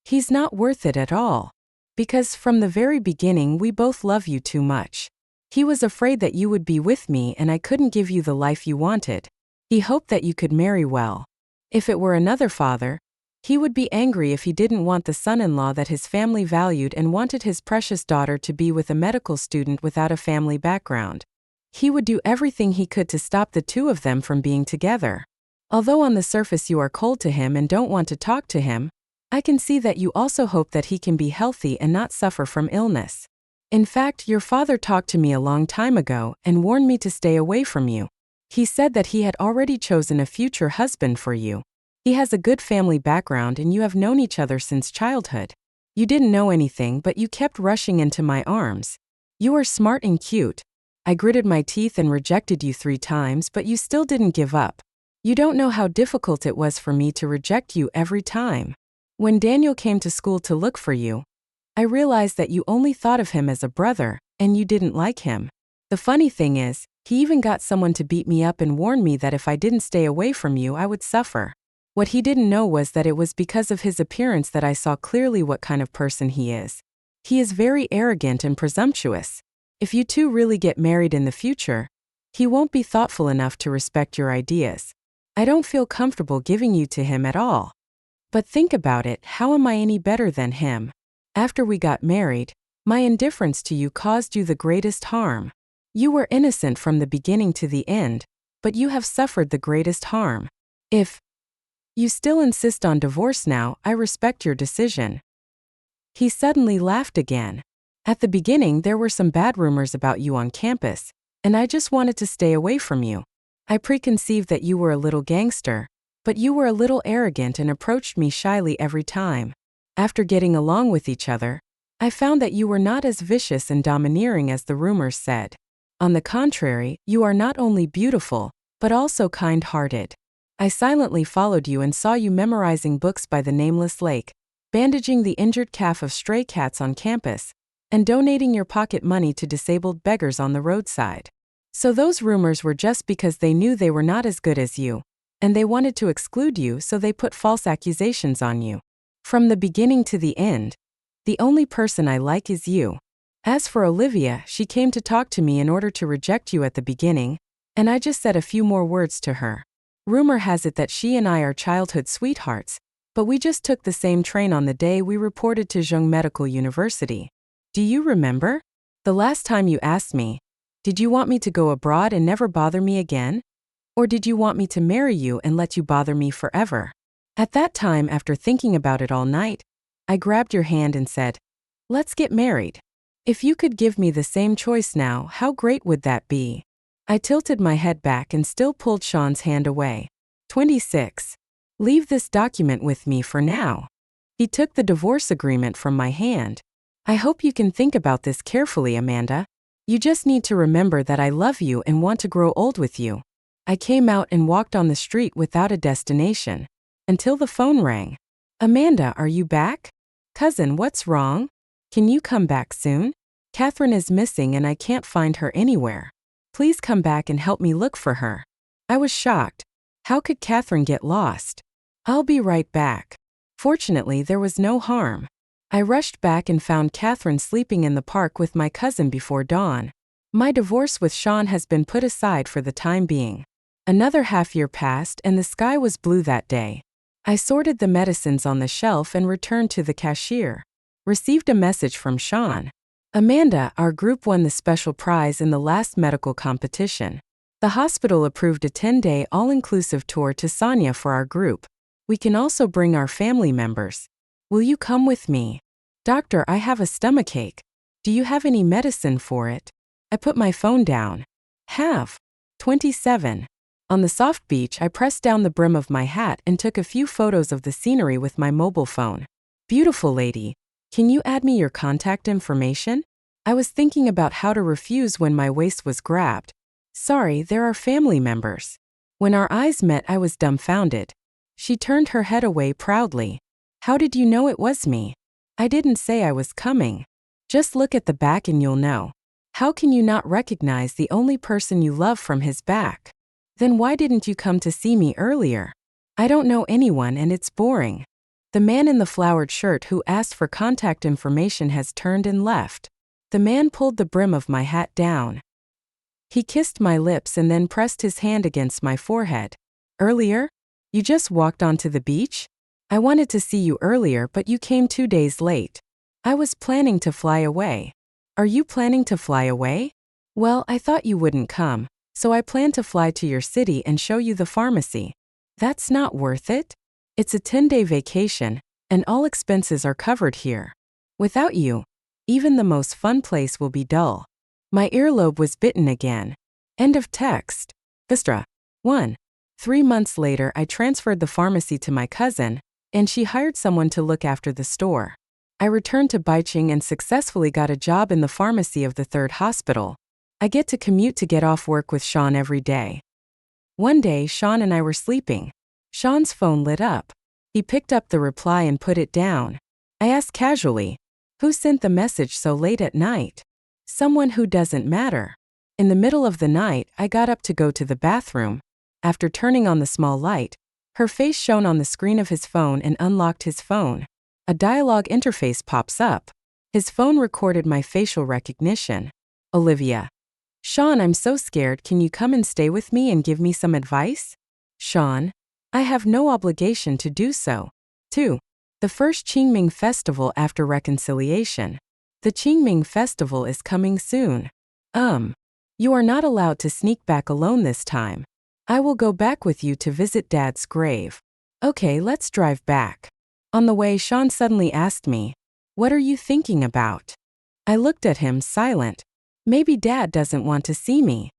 S1: He's not worth it at all. Because from the very beginning we both love you too much. He was afraid that you would be with me and I couldn't give you the life you wanted. He hoped that you could marry well. If it were another father, he would be angry if he didn't want the son-in-law that his family valued and wanted his precious daughter to be with a medical student without a family background. He would do everything he could to stop the two of them from being together. Although on the surface you are cold to him and don't want to talk to him, I can see that you also hope that he can be healthy and not suffer from illness. In fact, your father talked to me a long time ago and warned me to stay away from you. He said that he had already chosen a future husband for you. He has a good family background and you have known each other since childhood. You didn't know anything, but you kept rushing into my arms. You are smart and cute. I gritted my teeth and rejected you 3 times, but you still didn't give up. You don't know how difficult it was for me to reject you every time. When Daniel came to school to look for you, I realized that you only thought of him as a brother, and you didn't like him. The funny thing is, he even got someone to beat me up and warn me that if I didn't stay away from you, I would suffer. What he didn't know was that it was because of his appearance that I saw clearly what kind of person he is. He is very arrogant and presumptuous. If you two really get married in the future, he won't be thoughtful enough to respect your ideas. I don't feel comfortable giving you to him at all. But think about it, how am I any better than him? After we got married, my indifference to you caused you the greatest harm. You were innocent from the beginning to the end, but you have suffered the greatest harm. If you still insist on divorce now, I respect your decision. He suddenly laughed again. At the beginning, there were some bad rumors about you on campus, and I just wanted to stay away from you. I preconceived that you were a little gangster, but you were a little arrogant and approached me shyly every time. After getting along with each other, I found that you were not as vicious and domineering as the rumors said. On the contrary, you are not only beautiful, but also kind-hearted. I silently followed you and saw you memorizing books by the nameless lake, bandaging the injured calf of stray cats on campus, and donating your pocket money to disabled beggars on the roadside. So those rumors were just because they knew they were not as good as you, and they wanted to exclude you, so they put false accusations on you. From the beginning to the end, the only person I like is you. As for Olivia, she came to talk to me in order to reject you at the beginning, and I just said a few more words to her. Rumor has it that she and I are childhood sweethearts, but we just took the same train on the day we reported to Zheng Medical University. Do you remember? The last time you asked me, did you want me to go abroad and never bother me again? Or did you want me to marry you and let you bother me forever? At that time, after thinking about it all night, I grabbed your hand and said, let's get married. If you could give me the same choice now, how great would that be? I tilted my head back and still pulled Sean's hand away. 26. Leave this document with me for now. He took the divorce agreement from my hand. I hope you can think about this carefully, Amanda. You just need to remember that I love you and want to grow old with you. I came out and walked on the street without a destination, until the phone rang. Amanda, are you back? Cousin, what's wrong? Can you come back soon? Catherine is missing and I can't find her anywhere. Please come back and help me look for her. I was shocked. How could Catherine get lost? I'll be right back. Fortunately, there was no harm. I rushed back and found Catherine sleeping in the park with my cousin before dawn. My divorce with Sean has been put aside for the time being. Another half-year passed and the sky was blue that day. I sorted the medicines on the shelf and returned to the cashier. Received a message from Sean. Amanda, our group won the special prize in the last medical competition. The hospital approved a 10-day all-inclusive tour to Sonia for our group. We can also bring our family members. Will you come with me? Doctor, I have a stomachache. Do you have any medicine for it? I put my phone down. Have. 27. On the soft beach, I pressed down the brim of my hat and took a few photos of the scenery with my mobile phone. Beautiful lady. Can you add me your contact information? I was thinking about how to refuse when my waist was grabbed. Sorry, there are family members. When our eyes met, I was dumbfounded. She turned her head away proudly. How did you know it was me? I didn't say I was coming. Just look at the back and you'll know. How can you not recognize the only person you love from his back? Then why didn't you come to see me earlier? I don't know anyone and it's boring. The man in the flowered shirt who asked for contact information has turned and left. The man pulled the brim of my hat down. He kissed my lips and then pressed his hand against my forehead. Earlier? You just walked onto the beach? I wanted to see you earlier, but you came 2 days late. I was planning to fly away. Are you planning to fly away? Well, I thought you wouldn't come, so I plan to fly to your city and show you the pharmacy. That's not worth it. It's a 10-day vacation, and all expenses are covered here. Without you, even the most fun place will be dull. My earlobe was bitten again. End of text. Vistra. 1. 3 months later, I transferred the pharmacy to my cousin, and she hired someone to look after the store. I returned to Baicheng and successfully got a job in the pharmacy of the 3rd hospital. I get to commute to get off work with Sean every day. One day, Sean and I were sleeping. Sean's phone lit up. He picked up the reply and put it down. I asked casually, "Who sent the message so late at night?" "Someone who doesn't matter." In the middle of the night, I got up to go to the bathroom. After turning on the small light, her face shone on the screen of his phone and unlocked his phone. A dialogue interface pops up. His phone recorded my facial recognition. Olivia. Sean, I'm so scared. Can you come and stay with me and give me some advice? Sean. I have no obligation to do so. 2. The first Qingming festival after reconciliation. The Qingming festival is coming soon. You are not allowed to sneak back alone this time. I will go back with you to visit Dad's grave. Okay, let's drive back. On the way, Sean suddenly asked me, "What are you thinking about?" I looked at him, silent. Maybe Dad doesn't want to see me.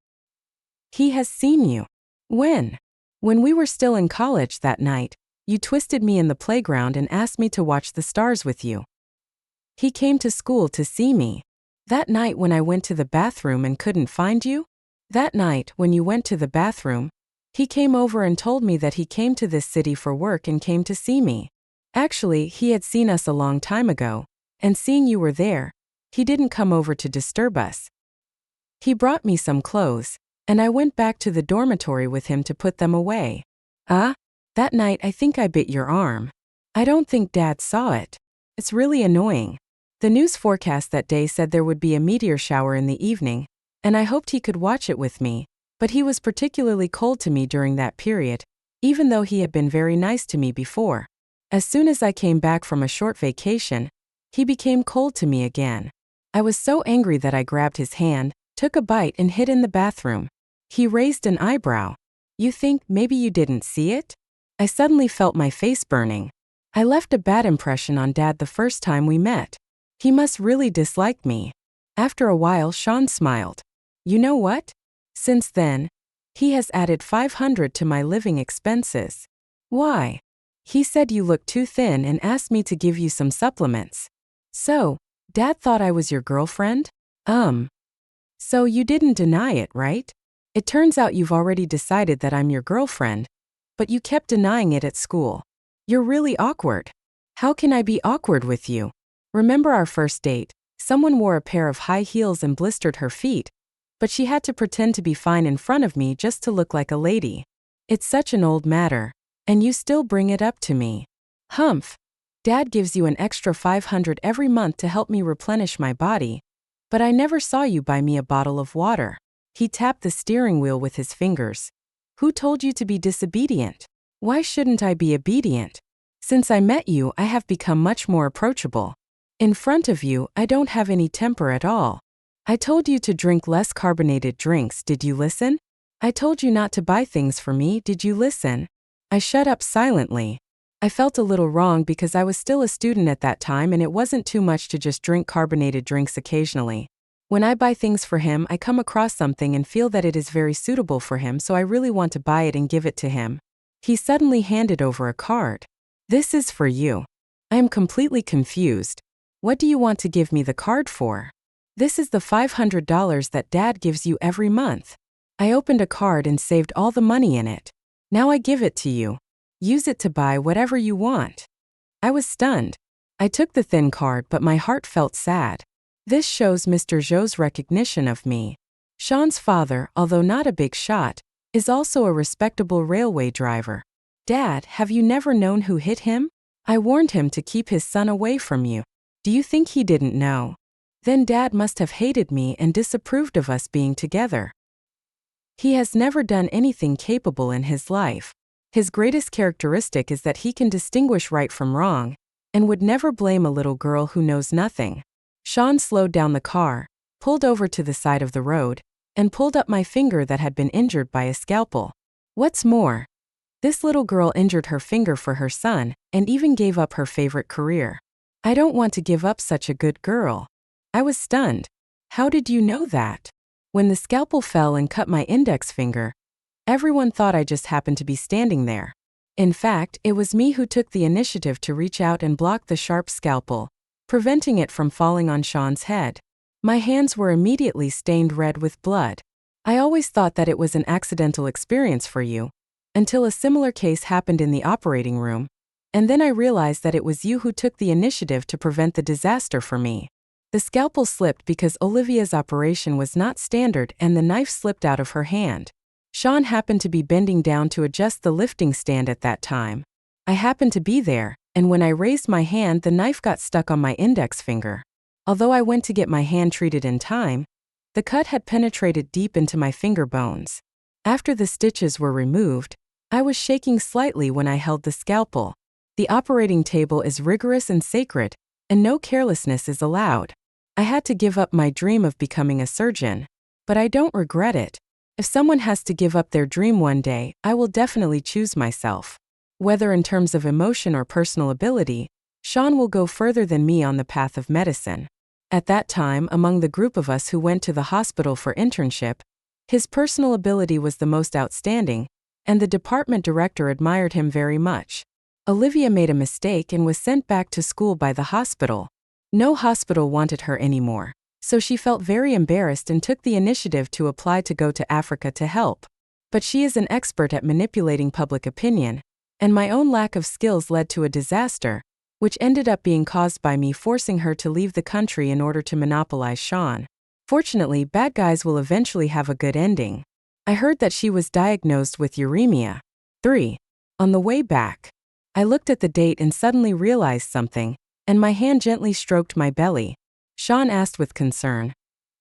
S1: He has seen you. When? When we were still in college that night, you twisted me in the playground and asked me to watch the stars with you. He came to school to see me. That night when I went to the bathroom and couldn't find you? That night when you went to the bathroom, he came over and told me that he came to this city for work and came to see me. Actually, he had seen us a long time ago, and seeing you were there, he didn't come over to disturb us. He brought me some clothes, and I went back to the dormitory with him to put them away. That night I think I bit your arm. I don't think Dad saw it. It's really annoying. The news forecast that day said there would be a meteor shower in the evening, and I hoped he could watch it with me, but he was particularly cold to me during that period, even though he had been very nice to me before. As soon as I came back from a short vacation, he became cold to me again. I was so angry that I grabbed his hand, took a bite and hid in the bathroom. He raised an eyebrow. You think maybe you didn't see it? I suddenly felt my face burning. I left a bad impression on Dad the first time we met. He must really dislike me. After a while, Sean smiled. You know what? Since then, he has added 500 to my living expenses. Why? He said you look too thin and asked me to give you some supplements. So, Dad thought I was your girlfriend? So you didn't deny it, right? It turns out you've already decided that I'm your girlfriend, but you kept denying it at school. You're really awkward. How can I be awkward with you? Remember our first date? Someone wore a pair of high heels and blistered her feet, but she had to pretend to be fine in front of me just to look like a lady. It's such an old matter, and you still bring it up to me. Humph, Dad gives you an extra $500 every month to help me replenish my body. But I never saw you buy me a bottle of water. He tapped the steering wheel with his fingers. Who told you to be disobedient? Why shouldn't I be obedient? Since I met you, I have become much more approachable. In front of you, I don't have any temper at all. I told you to drink less carbonated drinks, did you listen? I told you not to buy things for me, did you listen? I shut up silently. I felt a little wrong because I was still a student at that time and it wasn't too much to just drink carbonated drinks occasionally. When I buy things for him, I come across something and feel that it is very suitable for him, so I really want to buy it and give it to him. He suddenly handed over a card. This is for you. I am completely confused. What do you want to give me the card for? This is the $500 that Dad gives you every month. I opened a card and saved all the money in it. Now I give it to you. Use it to buy whatever you want. I was stunned. I took the thin card, but my heart felt sad. This shows Mr. Zhou's recognition of me. Sean's father, although not a big shot, is also a respectable railway driver. Dad, have you never known who hit him? I warned him to keep his son away from you. Do you think he didn't know? Then Dad must have hated me and disapproved of us being together. He has never done anything capable in his life. His greatest characteristic is that he can distinguish right from wrong, and would never blame a little girl who knows nothing. Sean slowed down the car, pulled over to the side of the road, and pulled up my finger that had been injured by a scalpel. What's more, this little girl injured her finger for her son, and even gave up her favorite career. I don't want to give up such a good girl. I was stunned. How did you know that? When the scalpel fell and cut my index finger, everyone thought I just happened to be standing there. In fact, it was me who took the initiative to reach out and block the sharp scalpel, preventing it from falling on Sean's head. My hands were immediately stained red with blood. I always thought that it was an accidental experience for you, until a similar case happened in the operating room, and then I realized that it was you who took the initiative to prevent the disaster for me. The scalpel slipped because Olivia's operation was not standard and the knife slipped out of her hand. Sean happened to be bending down to adjust the lifting stand at that time. I happened to be there, and when I raised my hand, the knife got stuck on my index finger. Although I went to get my hand treated in time, the cut had penetrated deep into my finger bones. After the stitches were removed, I was shaking slightly when I held the scalpel. The operating table is rigorous and sacred, and no carelessness is allowed. I had to give up my dream of becoming a surgeon, but I don't regret it. If someone has to give up their dream one day, I will definitely choose myself. Whether in terms of emotion or personal ability, Sean will go further than me on the path of medicine. At that time, among the group of us who went to the hospital for internship, his personal ability was the most outstanding, and the department director admired him very much. Olivia made a mistake and was sent back to school by the hospital. No hospital wanted her anymore, so she felt very embarrassed and took the initiative to apply to go to Africa to help. But she is an expert at manipulating public opinion, and my own lack of skills led to a disaster, which ended up being caused by me forcing her to leave the country in order to monopolize Sean. Fortunately, bad guys will eventually have a good ending. I heard that she was diagnosed with uremia. 3. On the way back, I looked at the date and suddenly realized something, and my hand gently stroked my belly. Sean asked with concern,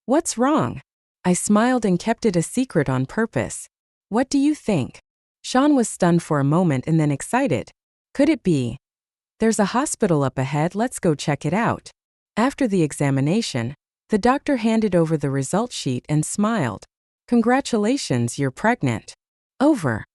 S1: "What's wrong?" I smiled and kept it a secret on purpose. "What do you think?" Sean was stunned for a moment and then excited. "Could it be? There's a hospital up ahead, let's go check it out." After the examination, the doctor handed over the result sheet and smiled. "Congratulations, you're pregnant." Over.